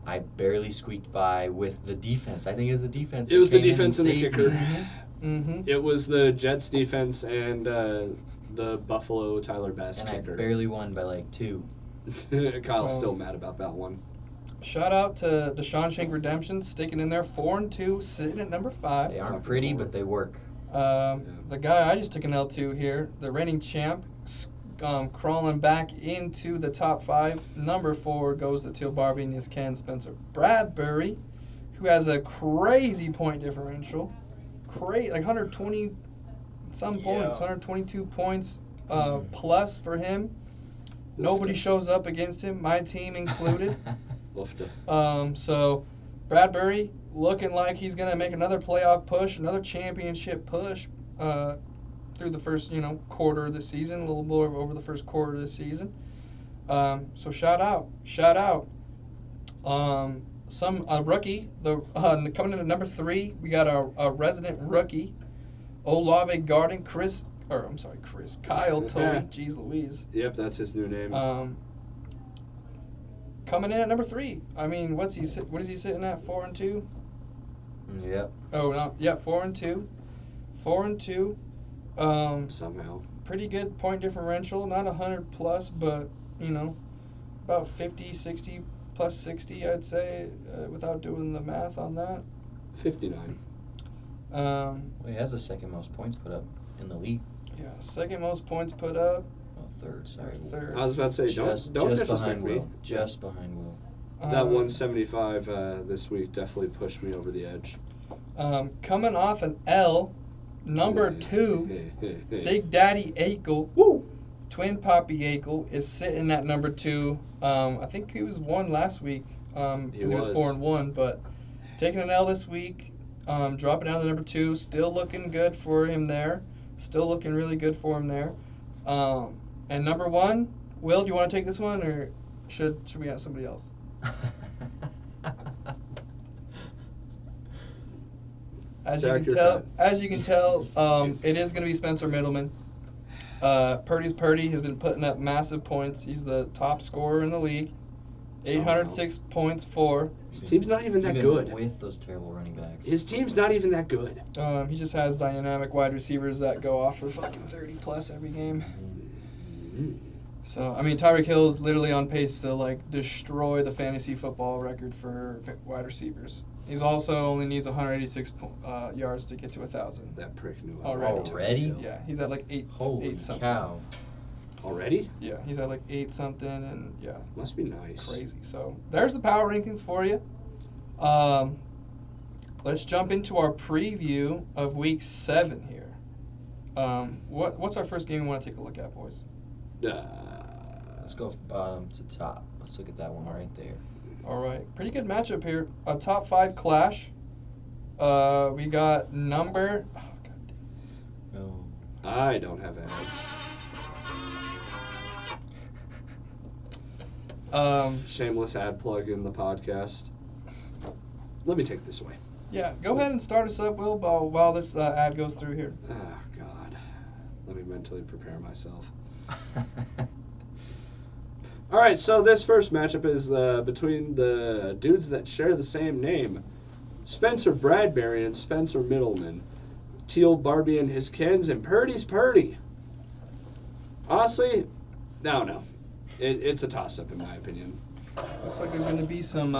I barely squeaked by with the defense. I think it was the defense. It was the came in defense and the saved kicker. me. Mm-hmm. It was the Jets defense and the Buffalo Tyler Bass And kicker. I barely won by like 2. Kyle's So- still mad about that one. Shout out to Deshaun Shank Redemption, sticking in there 4-2, sitting at number 5. They aren't pretty, but they work. The guy I just took an L to here, the reigning champ, crawling back into the top 5. Number 4 goes to Teal Barbie and his Ken Spencer Bradbury, who has a crazy point differential. Like 120 some points, 122 points plus for him. Nobody shows up against him, my team included. So Bradbury looking like he's going to make another playoff push, another championship push through the first, quarter of the season, a little more over the first quarter of the season. So shout out. A rookie, coming in at number 3, we got a resident rookie, Olave Garden, Kyle Tully. Jeez Louise. Yep, that's his new name. Coming in at number 3. I mean, what is he sitting at? 4-2? Yep. Oh no, yeah, 4-2. 4-2. Somehow. Pretty good point differential. Not 100 plus, but about 50, 60 plus 60, I'd say, without doing the math on that. 59. Well, he has the second most points put up in the league. Yeah, second most points put up. Well, third, sorry. Third. I was about to say, don't Just disrespect behind me. Will. Just behind Will. That 175 this week definitely pushed me over the edge. Coming off an L, number 2, Big Daddy Akel, Twin Poppy Akel is sitting at number 2. I think he was 1 last week because he was 4-1, but taking an L this week, dropping down to number 2, still looking good for him there. Still looking really good for him there. And number 1, Will, do you want to take this one, or should we have somebody else? As you can tell, it is going to be Spencer Middleman. Purdy's Purdy has been putting up massive points. He's the top scorer in the league. 806 points for. His team's not even that good. With those terrible running backs. His team's not even that good. He just has dynamic wide receivers that go off for fucking 30 plus every game. So, I mean, Tyreek Hill's literally on pace to, like, destroy the fantasy football record for wide receivers. He's also only needs 186 yards to get to 1,000. That prick knew Already? Yeah, he's at, like, Holy eight something. cow. Already? Yeah, he's at, like, 8 something, and, yeah. Must be nice. Crazy. So, there's the power rankings for you. Let's jump into our preview of Week 7 here. What's our first game we want to take a look at, boys? Let's go from bottom to top. Let's look at that one right there. All right. Pretty good matchup here. A top 5 clash. We got number... Oh, God. No. I don't have ads. Shameless ad plug in the podcast. Let me take this away. Yeah, go ahead and start us up, Will, while this ad goes through here. Oh, God. Let me mentally prepare myself. All right, so this first matchup is between the dudes that share the same name, Spencer Bradbury and Spencer Middleman, Teal Barbie and his Kens, and Purdy's Purdy. Honestly, no. It's a toss-up in my opinion. Looks like there's going to be some...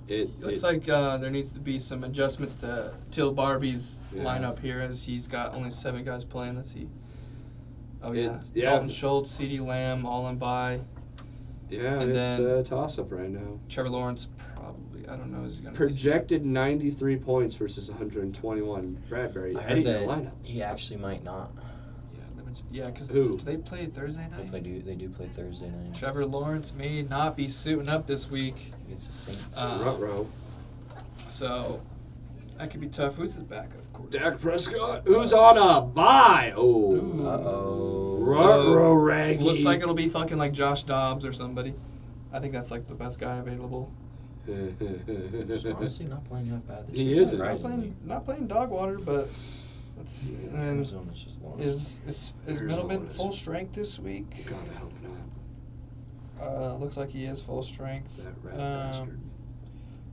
Looks like there needs to be some adjustments to Teal Barbie's lineup here, as he's got only 7 guys playing. Let's see. Oh, yeah. Dalton Schultz, CeeDee Lamb, all in bye. Yeah, and it's a toss-up right now. Trevor Lawrence, probably, I don't know, is he going to projected 93 points versus 121. Bradbury, I heard that the lineup. he actually might not. Yeah, because Who? do they play Thursday night? They do play Thursday night. Trevor Lawrence may not be suiting up this week. Against the Saints. Ruh-roh. So, that could be tough. Who's his backup quarterback? Dak Prescott, who's on a bye. Oh. Uh-oh. Ruh-roh, Raggy. Looks like it'll be fucking like Josh Dobbs or somebody. I think that's like the best guy available. He's honestly not playing half bad this He year. isn't. Not playing dog water, but let's see. And Arizona's just lost. is Middleman full strength this week? God, I hope not. Looks like he is full strength. That rat bastard.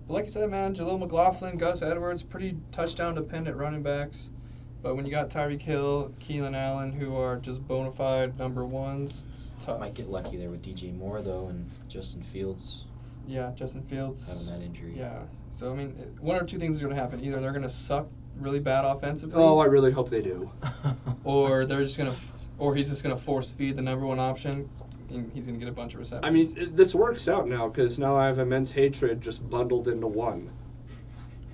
But like I said, man, Jaleel McLaughlin, Gus Edwards, pretty touchdown-dependent running backs. But when you got Tyreek Hill, Keelan Allen, who are just bona fide number ones, it's tough. Might get lucky there with DJ Moore, though, and Justin Fields. Yeah, Justin Fields. Having that injury. Yeah. So, I mean, one or two things are going to happen. Either they're going to suck really bad offensively. Oh, I really hope they do. Or they're just going to, or he's just going to force feed the number one option, and he's going to get a bunch of receptions. I mean, this works out now because now I have immense hatred just bundled into one.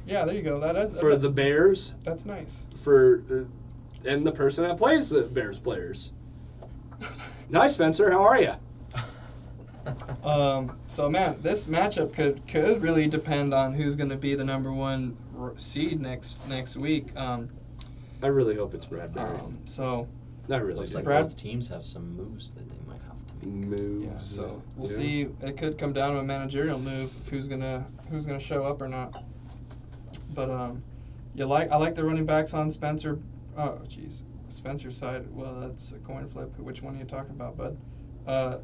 Yeah, there you go. For the Bears. That's nice. And the person that plays the Bears players. Hi, Spencer. How are you? So, man, this matchup could really depend on who's going to be the number one seed next week. I really hope it's Bradbury. I really Looks do. like both teams have some moves that they might have to make. Moves. Yeah, so we'll see. It could come down to a managerial move of who's gonna show up or not. But I like the running backs on Spencer. Oh, jeez, Spencer's side. Well, that's a coin flip. Which one are you talking about, bud?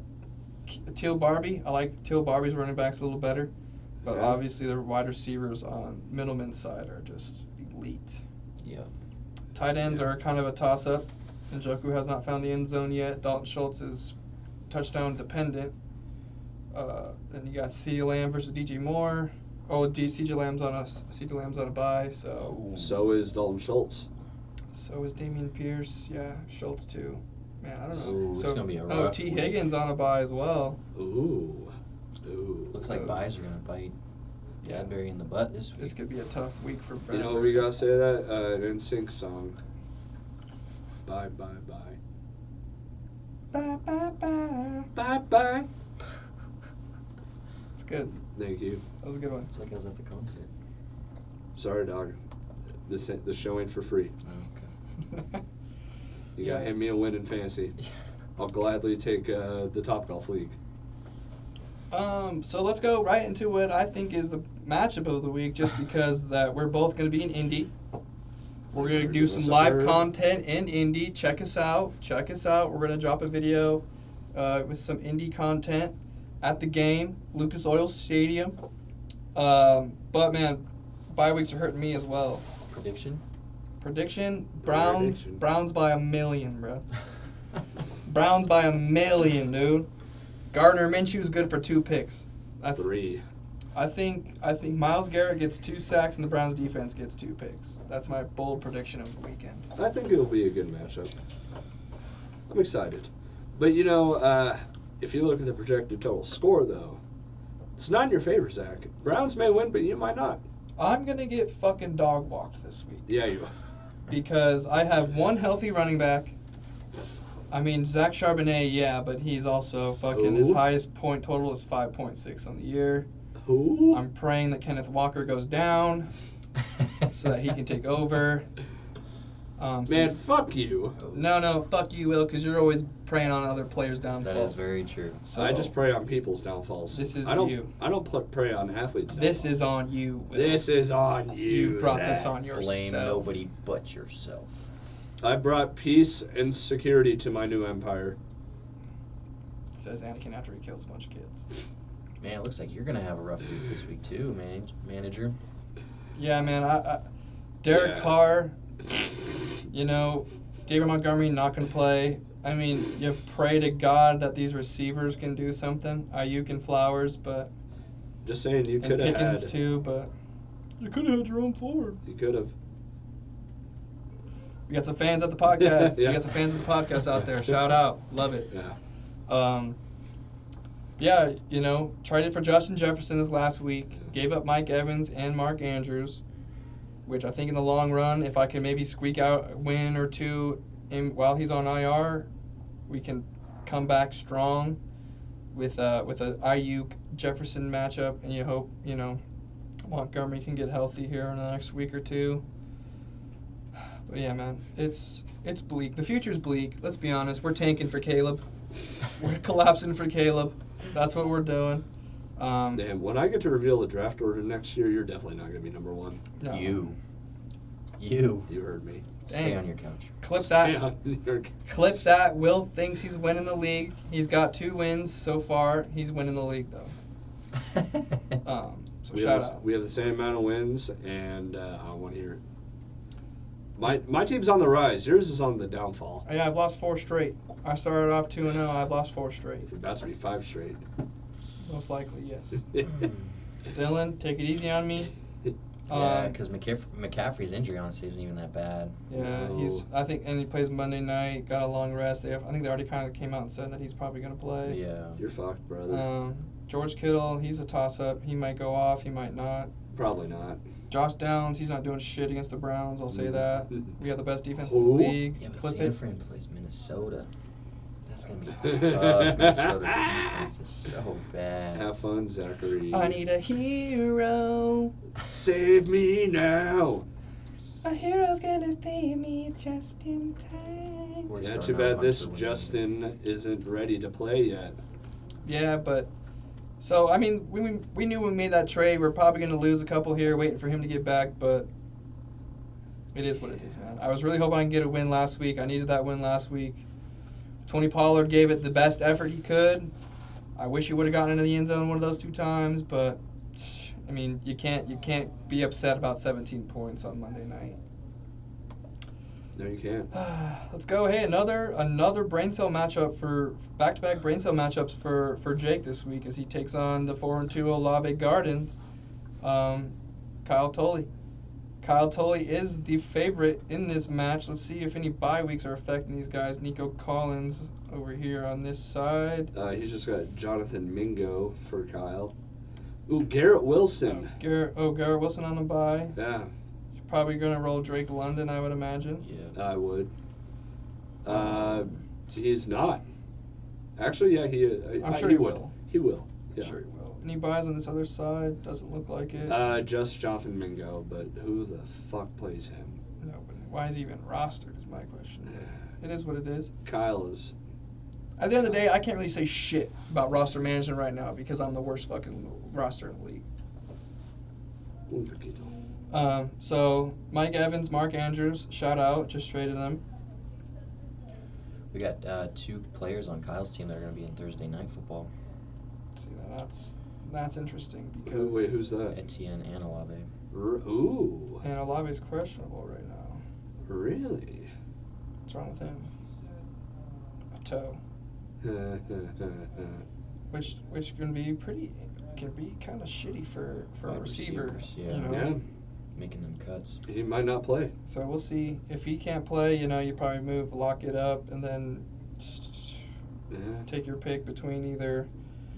Teal Barbie. I like Teal Barbie's running backs a little better, but obviously the wide receivers on Middleman's side are just elite. Yeah. Tight ends are kind of a toss-up. Njoku has not found the end zone yet. Dalton Schultz is touchdown dependent. Then you got CeeDee Lamb versus DJ Moore. Oh, CeeDee Lamb's on a bye. So is Dalton Schultz. So is Dameon Pierce. Yeah, Schultz too. Man, I don't know. Ooh, it's gonna be a rough T. week. Higgins on a bye as well. Ooh. Looks like buys are gonna bite Bradbury in the butt this week. This could be a tough week for You Bradbury. know what we gotta say that? An NSYNC song. Bye, bye, bye. Bye, bye, bye. Bye, bye. It's good. Thank you. That was a good one. It's like I was at the concert. Sorry, dog. The show ain't for free. Oh, okay. You gotta hand me a win in fantasy. I'll gladly take the Topgolf League. So let's go right into what I think is the matchup of the week, just because that we're both going to be in Indy. We're going to do some live content in Indy. Check us out. We're going to drop a video with some Indy content at the game, Lucas Oil Stadium. But, man, bye weeks are hurting me as well. Prediction? Browns by 1 million, bro. Browns by 1,000,000, dude. Gardner Minshew's good for 2 picks. That's 3. I think Myles Garrett gets 2 sacks and the Browns defense gets 2 picks. That's my bold prediction of the weekend. I think it'll be a good matchup. I'm excited. But, if you look at the projected total score, though, it's not in your favor, Zach. Browns may win, but you might not. I'm going to get fucking dog walked this week. Yeah, you are. Because I have one healthy running back. I mean, Zach Charbonnet, yeah, but he's also fucking, his Who? highest point total is 5.6 on the year. Who? I'm praying that Kenneth Walker goes down so that he can take over. Man, fuck you. No, fuck you, Will, because you're always preying on other players' downfalls. That is very true. So I just prey on people's downfalls. This is I don't, you. I don't prey on athletes' This downfalls. is on you, Will. This is on you. You brought Zach. this on yourself. Blame nobody but yourself. I brought peace and security to my new empire. Says Anakin after he kills a bunch of kids. Man, it looks like you're going to have a rough week this week, too, manager. Yeah, man. Derek Yeah. Carr, David Montgomery not going to play. I mean, you pray to God that these receivers can do something. Ayuk and Flowers, but Just saying, you and could have Pickens had. too, but you could have had Jerome Ford. You could have. We got some fans at the podcast. Yeah. We got some fans at the podcast out there. Shout out. Love it. Yeah. Traded for Justin Jefferson this last week. Gave up Mike Evans and Mark Andrews, which I think in the long run, if I can maybe squeak out a win or two while he's on IR, we can come back strong with a Ayuk Jefferson matchup, and you hope Montgomery can get healthy here in the next week or two. But yeah, man, it's bleak. The future's bleak. Let's be honest. We're tanking for Caleb. We're collapsing for Caleb. That's what we're doing. Damn, when I get to reveal the draft order next year, you're definitely not going to be number 1. No. You You heard me. stay Dang. on your couch. Clip Stay that. on your- Clip that. Will thinks he's winning the league. He's got 2 wins so far. He's winning the league though. So We shout have, out. we have the same amount of wins, and I want to hear it. My team's on the rise. Yours is on the downfall. Yeah, I've lost 4 straight. I started off 2-0. I've lost 4 straight. You're about to be 5 straight. Most likely, yes. Dylan, take it easy on me. Yeah, because McCaffrey's injury honestly isn't even that bad. Yeah, No. and he plays Monday night. Got a long rest. I think they already kind of came out and said that he's probably going to play. Yeah. You're fucked, brother. George Kittle, he's a toss-up. He might go off. He might not. Probably not. Josh Downs, he's not doing shit against the Browns. I'll say that. We have the best defense in Who? the league. Yeah, but Clip San it. Fran plays Minnesota. That's going to be tough. Minnesota's defense is so bad. Have fun, Zachary. I need a hero. Save me now. A hero's gonna save me just in time. We're Yeah, starting too out bad Hunter this winning. Justin isn't ready to play yet. Yeah, but so I mean, we knew when we made that trade, we're probably gonna lose a couple here, waiting for him to get back. But it is what it is, man. I was really hoping I can get a win last week. I needed that win last week. Tony Pollard gave it the best effort he could. I wish he would have gotten into the end zone one of those 2 times, but I mean, you can't be upset about 17 points on Monday night. No, you can't. Let's go. Hey, another brain cell matchup for back-to-back brain cell matchups for Jake this week as he takes on the 4-2 Olave Gardens. Kyle Tolley. Kyle Tolley is the favorite in this match. Let's see if any bye weeks are affecting these guys. Nico Collins over here on this side. He's just got Jonathan Mingo for Kyle. Ooh, Garrett Wilson. Garrett Wilson on the bye. Yeah, Probably going to roll Drake London, I would imagine. Yeah. I would. He's not. Actually, yeah, he is. I'm sure he would. will. He will. I'm Yeah. sure he will. Any buys on this other side? Doesn't look like it. Just Jonathan Mingo, but who the fuck plays him? Nobody. Why is he even rostered is my question. It is what it is. Kyle is. At the end of the day, I can't really say shit about roster management right now because I'm the worst fucking roster in the league. Un poquito. So, Mike Evans, Mark Andrews, shout out, just traded them. We got 2 players on Kyle's team that are going to be in Thursday Night Football. See, that's interesting because Wait, who's that? Etienne and Olave. Ooh, and Olave's questionable right now. really? What's wrong with him? toe, which can be kind of shitty for a Wide receiver. receivers, You yeah. know? Yeah, Making them cuts. he might not play. So we'll see. If he can't play, you know, you probably lock it up, and then Yeah. take your pick between either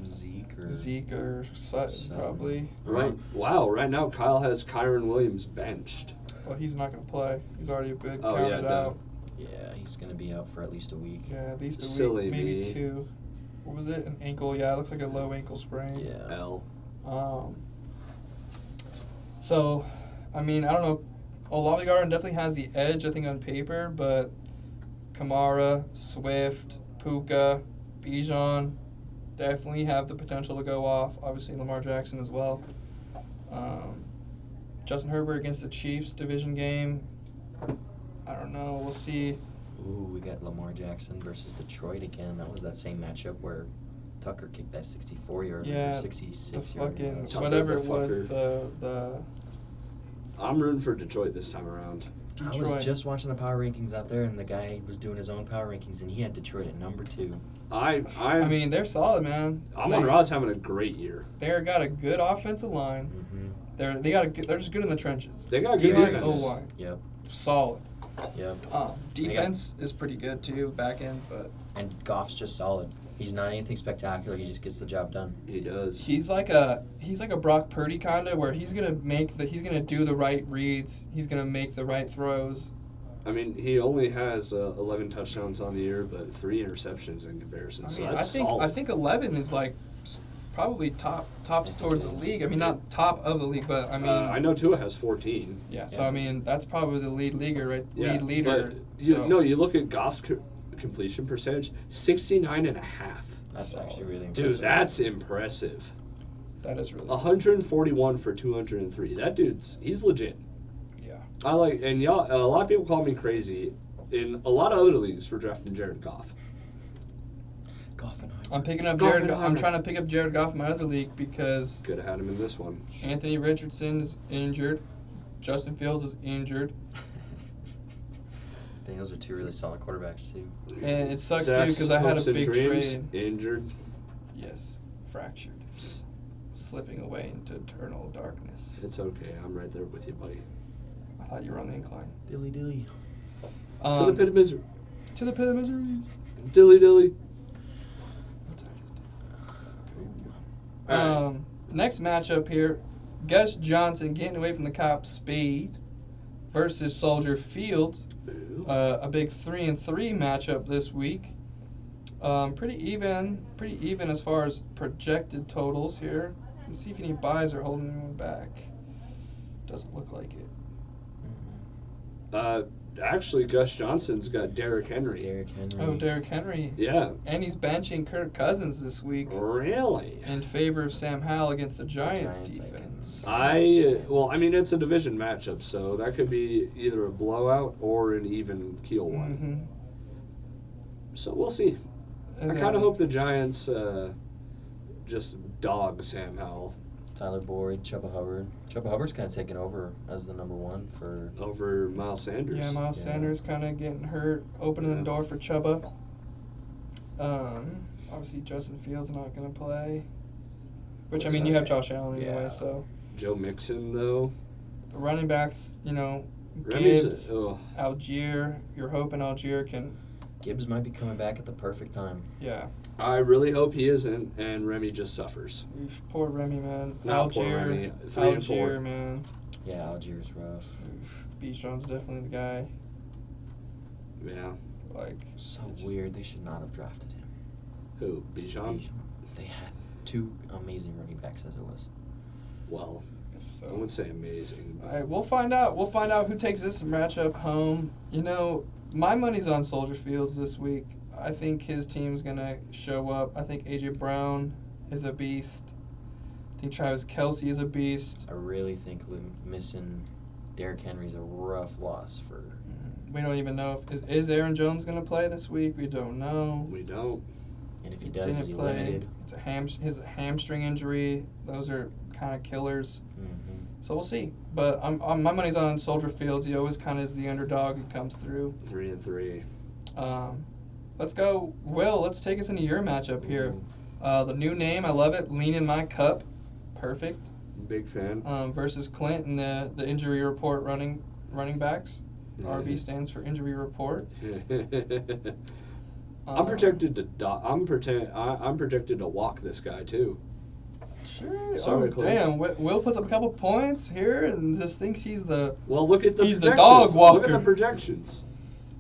Zeke or Sutton, probably. Right. Wow. Right now, Kyle has Kyron Williams benched. Well, he's not going to play. He's already been Oh, counted yeah, out. Yeah, he's going to be out for at least a week. Yeah, at least a Silly week, maybe me. 2. What was it? An ankle? Yeah, it looks like a low ankle sprain. Yeah. L. So, I mean, I don't know. Olave Garden definitely has the edge, I think, on paper, but Kamara, Swift, Puka, Bijan definitely have the potential to go off. Obviously, Lamar Jackson as well. Justin Herbert against the Chiefs division game. I don't know. We'll see. Ooh, we got Lamar Jackson versus Detroit again. That was that same matchup where Tucker kicked that 64-yard Yeah, or the 66-yard. fucking Tucker whatever the it was. fucker. I'm rooting for Detroit this time around. I Detroit. was just watching the power rankings out there, and the guy was doing his own power rankings, and he had Detroit at number 2. I mean, they're solid, man. Amon Ra's having a great year. They're got a good offensive line. Mm-hmm. They're just good in the trenches. They got good D-line, defense. O-line, Yep. solid. Yep. Defense is pretty good too, back end, but And Goff's just solid. He's not anything spectacular. He just gets the job done. He does. he's like a Brock Purdy kinda, where he's gonna do the right reads. He's gonna make the right throws. I mean, he only has 11 touchdowns on the year, but 3 interceptions in comparison. I So mean, that's solid. I think 11 is like probably tops towards the league. I mean, not top of the league, but I mean, I know Tua has 14. yeah. So Yeah. I mean, that's probably the lead leader. But you look at Goff's completion percentage, 69.5. That's Solid. actually really Dude, impressive. that's impressive. that is really 141 for 203. That he's legit. yeah. I like, and y'all, a lot of people call me crazy in a lot of other leagues for drafting Jared Goff. Goffenheimer. I'm picking up Goff Jared. and I'm Hunter. trying to pick up Jared Goff in my other league because Could have had him in this one. Anthony Richardson is injured. Justin Fields is injured. Dang, those are 2 really solid quarterbacks, too. And it sucks Zach's too because I had a hopes and big dreams, trade. Injured. Yes, fractured, slipping away into eternal darkness. It's okay. I'm right there with you, buddy. I thought you were on the incline. Dilly dilly. To the pit of misery. To the pit of misery. Dilly dilly. What did I just do? All right. Next matchup here, Gus Johnson getting away from the cop speed versus Soldier Fields. Ooh. A big 3-3 matchup this week. Pretty even as far as projected totals here. Let's see if any buys are holding anyone back. Doesn't look like it. Actually, Gus Johnson's got Derrick Henry. Derrick Henry. Oh, Derrick Henry. Yeah. And he's benching Kirk Cousins this week Really? in favor of Sam Howell against the Giants Giants, defense. I mean, it's a division matchup, so that could be either a blowout or an even keel one. Mm-hmm. So we'll see. I kind of hope the Giants just dog Sam Howell Tyler Boyd, Chuba Hubbard. Chuba Hubbard's kind of taken over as the number 1 for... over Miles Sanders. Yeah, Miles Yeah. Sanders kind of getting hurt, opening the door for Chuba. Obviously, Justin Fields not going to play. Which, I Looks mean, you have like- Josh Allen anyway, yeah. so. Joe Mixon, though. The running backs, Remy's, Gibbs, Algier. You're hoping Algier can, Gibbs might be coming back at the perfect time. yeah. I really hope he isn't, and Remy just suffers. Oof, poor Remy, man. Not poor Algier, Remy. 3 and 4. Algier, man. Yeah, Algier's rough. Oof. Bijan's definitely the guy. Yeah. Like, So it's just- weird. They should not have drafted him. Who? Bijan? Bijan. They had 2 amazing running backs as it was. Well, It's I so. wouldn't say amazing. All right, we'll find out. We'll find out who takes this matchup home. My money's on Soldier Fields this week. I think his team's going to show up. I think A.J. Brown is a beast. I think Travis Kelce is a beast. I really think missing Derrick Henry's a rough loss for... We don't even know if... Is Aaron Jones going to play this week? We don't know. We don't. And if he does, is he Didn't play. limited? It's his hamstring injury. Those are kind of killers. Mm-hmm. So we'll see. But my money's on Soldier Fields. He always kind of is the underdog and comes through. 3 and 3. let's go. Will, let's take us into your matchup here. The new name, I love it. Lean in my cup. Perfect. Big fan. Versus Clint and the injury report running backs. Yeah. RB stands for injury report. I'm projected to walk this guy too. Sure. Sorry, Oh, Clint. damn. Will puts up a couple points here and just thinks he's the. Well, look at the He's the projections. dog walker. Look at the projections.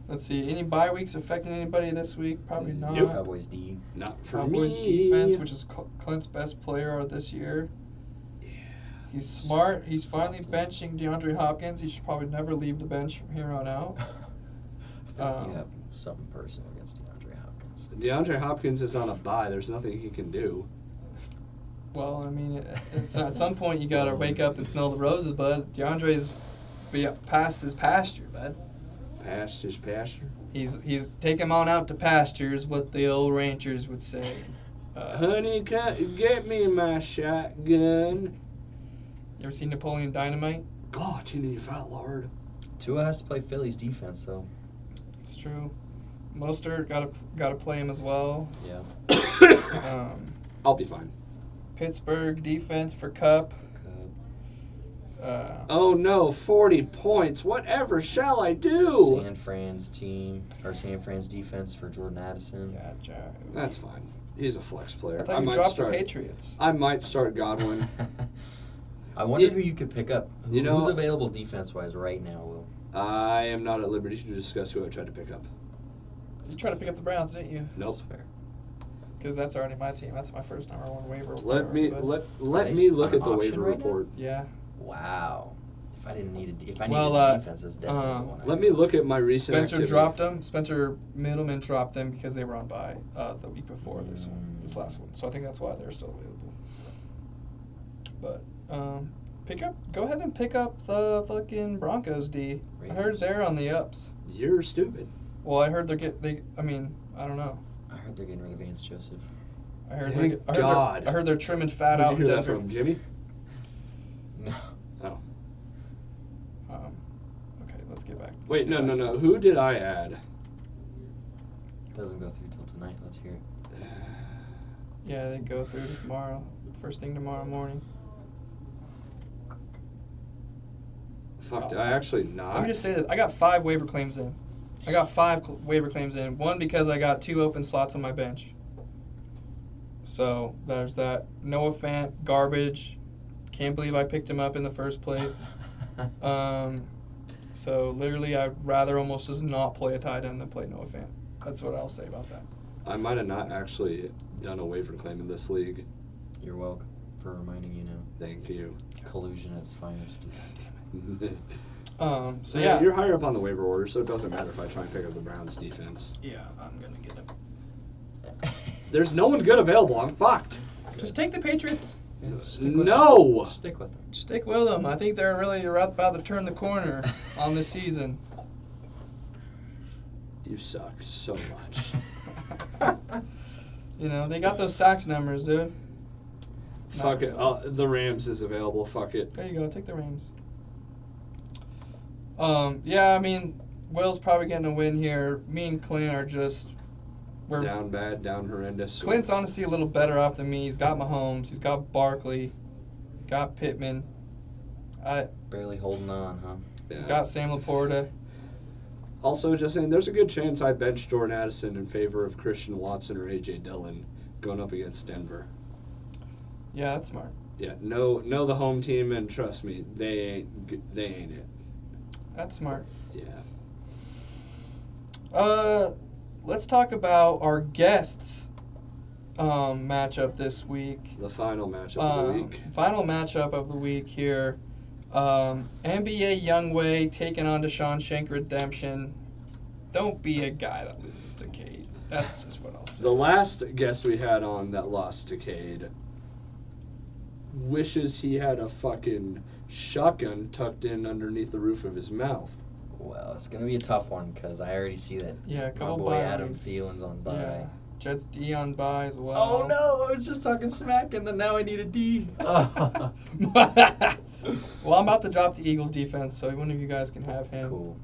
Let's see. Any bye weeks affecting anybody this week? Probably not. Nope. Cowboys D. Not for Cowboys me. defense, which is Clint's best player this year. Yeah. He's smart. He's finally benching DeAndre Hopkins. He should probably never leave the bench from here on out. I think you have something personal against DeAndre Hopkins. DeAndre Hopkins is on a bye. There's nothing he can do. Well, I mean, at some point you gotta wake up and smell the roses, bud. DeAndre's past his pasture, bud. Past his pasture. He's take him on out to pasture is what the old ranchers would say. Honey, get me my shotgun. You ever seen Napoleon Dynamite? God, you fat lord. Tua has to play Philly's defense, so It's true. Mostert gotta play him as well. yeah. I'll be fine. Pittsburgh defense for Cup. Oh no, 40 points. Whatever shall I do? San Fran's defense for Jordan Addison. Yeah, Jack. That's fine. He's a flex player. I thought you dropped the Patriots. I might start Godwin. I wonder who you could pick up. Who's know- available defense-wise right now, Will? I am not at liberty to discuss who I tried to pick up. You tried to pick up the Browns, didn't you? Nope. That's fair. Because that's already my team. That's my first number one waiver. Let me but- let Nice. me look An at the option waiver right now? report. Yeah. Wow. If I needed defense, it's definitely the one. Let me look at my recent Spencer activity. dropped them. Spencer Middleman dropped them because they were on bye the week before this last one. So I think that's why they're still available. But go ahead and pick up the fucking Broncos D. I heard Raiders. they're on the ups. You're stupid. Well, I heard I don't know. I heard they're getting rid of Vance Joseph. I heard Thank God. I heard they're trimming fat Where'd out you in hear that Denver. from, Jimmy? No. Oh. Okay, let's get back. Wait, no. Who did I add? Doesn't go through till tonight. Let's hear it. Yeah, they go through tomorrow. First thing tomorrow morning. Fuck, did I actually not? Let me just say this. I got 5 waiver claims in. Waiver claims in. One because I got 2 open slots on my bench. So there's that. Noah Fant, garbage. Can't believe I picked him up in the first place. So literally, I'd rather almost just not play a tight end than play Noah Fant. That's what I'll say about that. I might have not actually done a waiver claim in this league. You're welcome for reminding you now. Thank you. Collusion at its finest. So yeah. You're higher up on the waiver order, so it doesn't matter if I try and pick up the Browns defense. Yeah, I'm gonna get him. There's no one good available. I'm fucked. Just take the Patriots. No. Stick with them. Stick with them. I think they're really about to turn the corner on this season. You suck so much. You know, they got those sacks numbers, dude. Fuck it. The Rams is available. Fuck it. There you go. Take the Rams. Yeah, I mean, Will's probably getting a win here. Me and Clint are just... Down bad, down horrendous. Clint's honestly a little better off than me. He's got Mahomes. He's got Barkley. Got Pittman. Barely holding on, huh? He's got Sam Laporta. Also, just saying, there's a good chance I bench Jordan Addison in favor of Christian Watson or A.J. Dillon going up against Denver. Yeah, that's smart. Yeah, know the home team, and trust me, they ain't it. That's smart. Yeah. Let's talk about our guests matchup this week. The final matchup of the week. Final matchup of the week here. NBA Youngway taking on Deshaun Shank Redemption. Don't be a guy that loses to Cade. That's just what I'll say. The last guest we had on that lost to Cade wishes he had a fucking shotgun tucked in underneath the roof of his mouth. Well, it's going to be a tough one because I already see that Yeah, a my couple boy bye Adam weeks. Thielen's on bye. Yeah. Jets D on bye as well. Oh, no. I was just talking smack, and then now I need a D. Well, I'm about to drop the Eagles defense, so one of you guys can have him. Cool.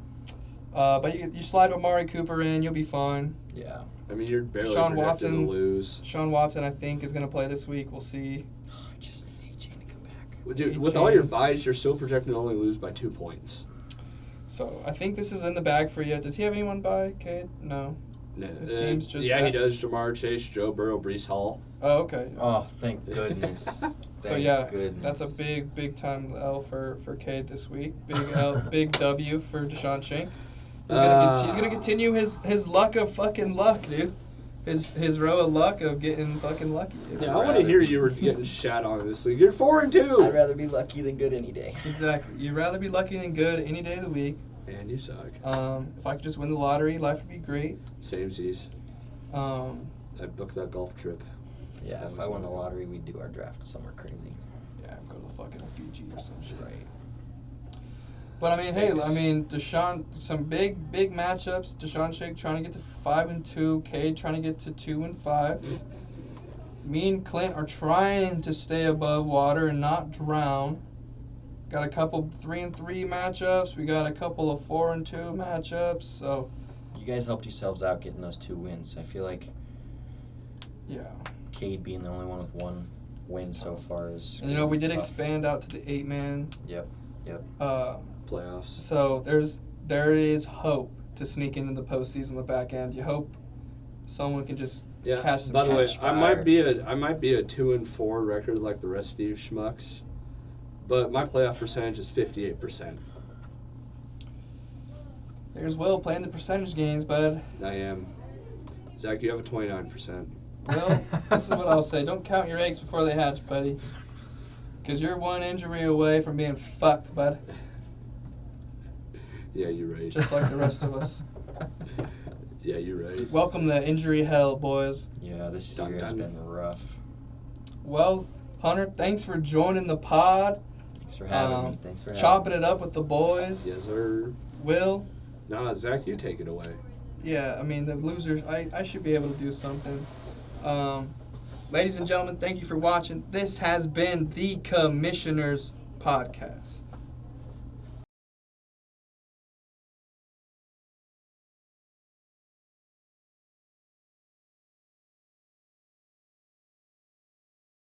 But you slide Amari Cooper in, you'll be fine. Yeah. I mean, you're barely Deshaun projected Watson. to lose. Deshaun Watson, I think, is going to play this week. We'll see. I just need AJ to come back. Well, dude, with all your buys, you're still projected to only lose by 2 points. So I think this is in the bag for you. Does he have anyone by, Cade? No. No, His team's just yeah, he that- does. Jamar Chase, Joe Burrow, Brees Hall. Oh, okay. Oh, thank goodness. So Thank yeah, goodness. that's a big time L for Cade this week. Big L, big W for Deshaun Shank. He's gonna continue his luck of fucking luck, dude. His row of luck of getting fucking lucky. Dude. Yeah, I want to hear you were getting shat on this league. You're 4-2. I'd rather be lucky than good any day. Exactly. You'd rather be lucky than good any day of the week. And you suck. If I could just win the lottery, life would be great. Samesies. I'd book that golf trip. Yeah, if I won the lottery, we'd do our draft somewhere crazy. Yeah, go to the fucking Fiji or some shit. Right. But I mean, hey, Vegas. I mean, Deshaun, some big matchups. Deshaun Shake trying to get to 5-2. Cade trying to get to 2-5. Me and Clint are trying to stay above water and not drown. Got a couple 3-3 matchups. We got a couple of 4-2 matchups. So You guys helped yourselves out getting those 2 wins. I feel like yeah. Cade being the only one with 1 win so far is. And we did tough. expand out to the 8-man. Yep. Playoffs. So there is hope to sneak into the postseason. The back end. You hope someone can just Yeah. catch some By the way, catch I fire. might be a 2-4 record like the rest of you schmucks, but my playoff percentage is 58%. There's Will playing the percentage games, bud. I am. Zach, you have a 29%. Will, this is what I'll say. Don't count your eggs before they hatch, buddy. Because you're 1 injury away from being fucked, bud. Yeah, you're right. Just like the rest of us. Yeah, you're right. Welcome to injury hell, boys. Yeah, this Dun, year has dun. been rough. Well, Hunter, thanks for joining the pod. Thanks for having me. Thanks for having Chopping me. it up with the boys. Yes, sir. Will, Nah, Zach, you take it away. yeah, I mean, the losers, I should be able to do something. Ladies and gentlemen, thank you for watching. This has been the Commissioners Podcast.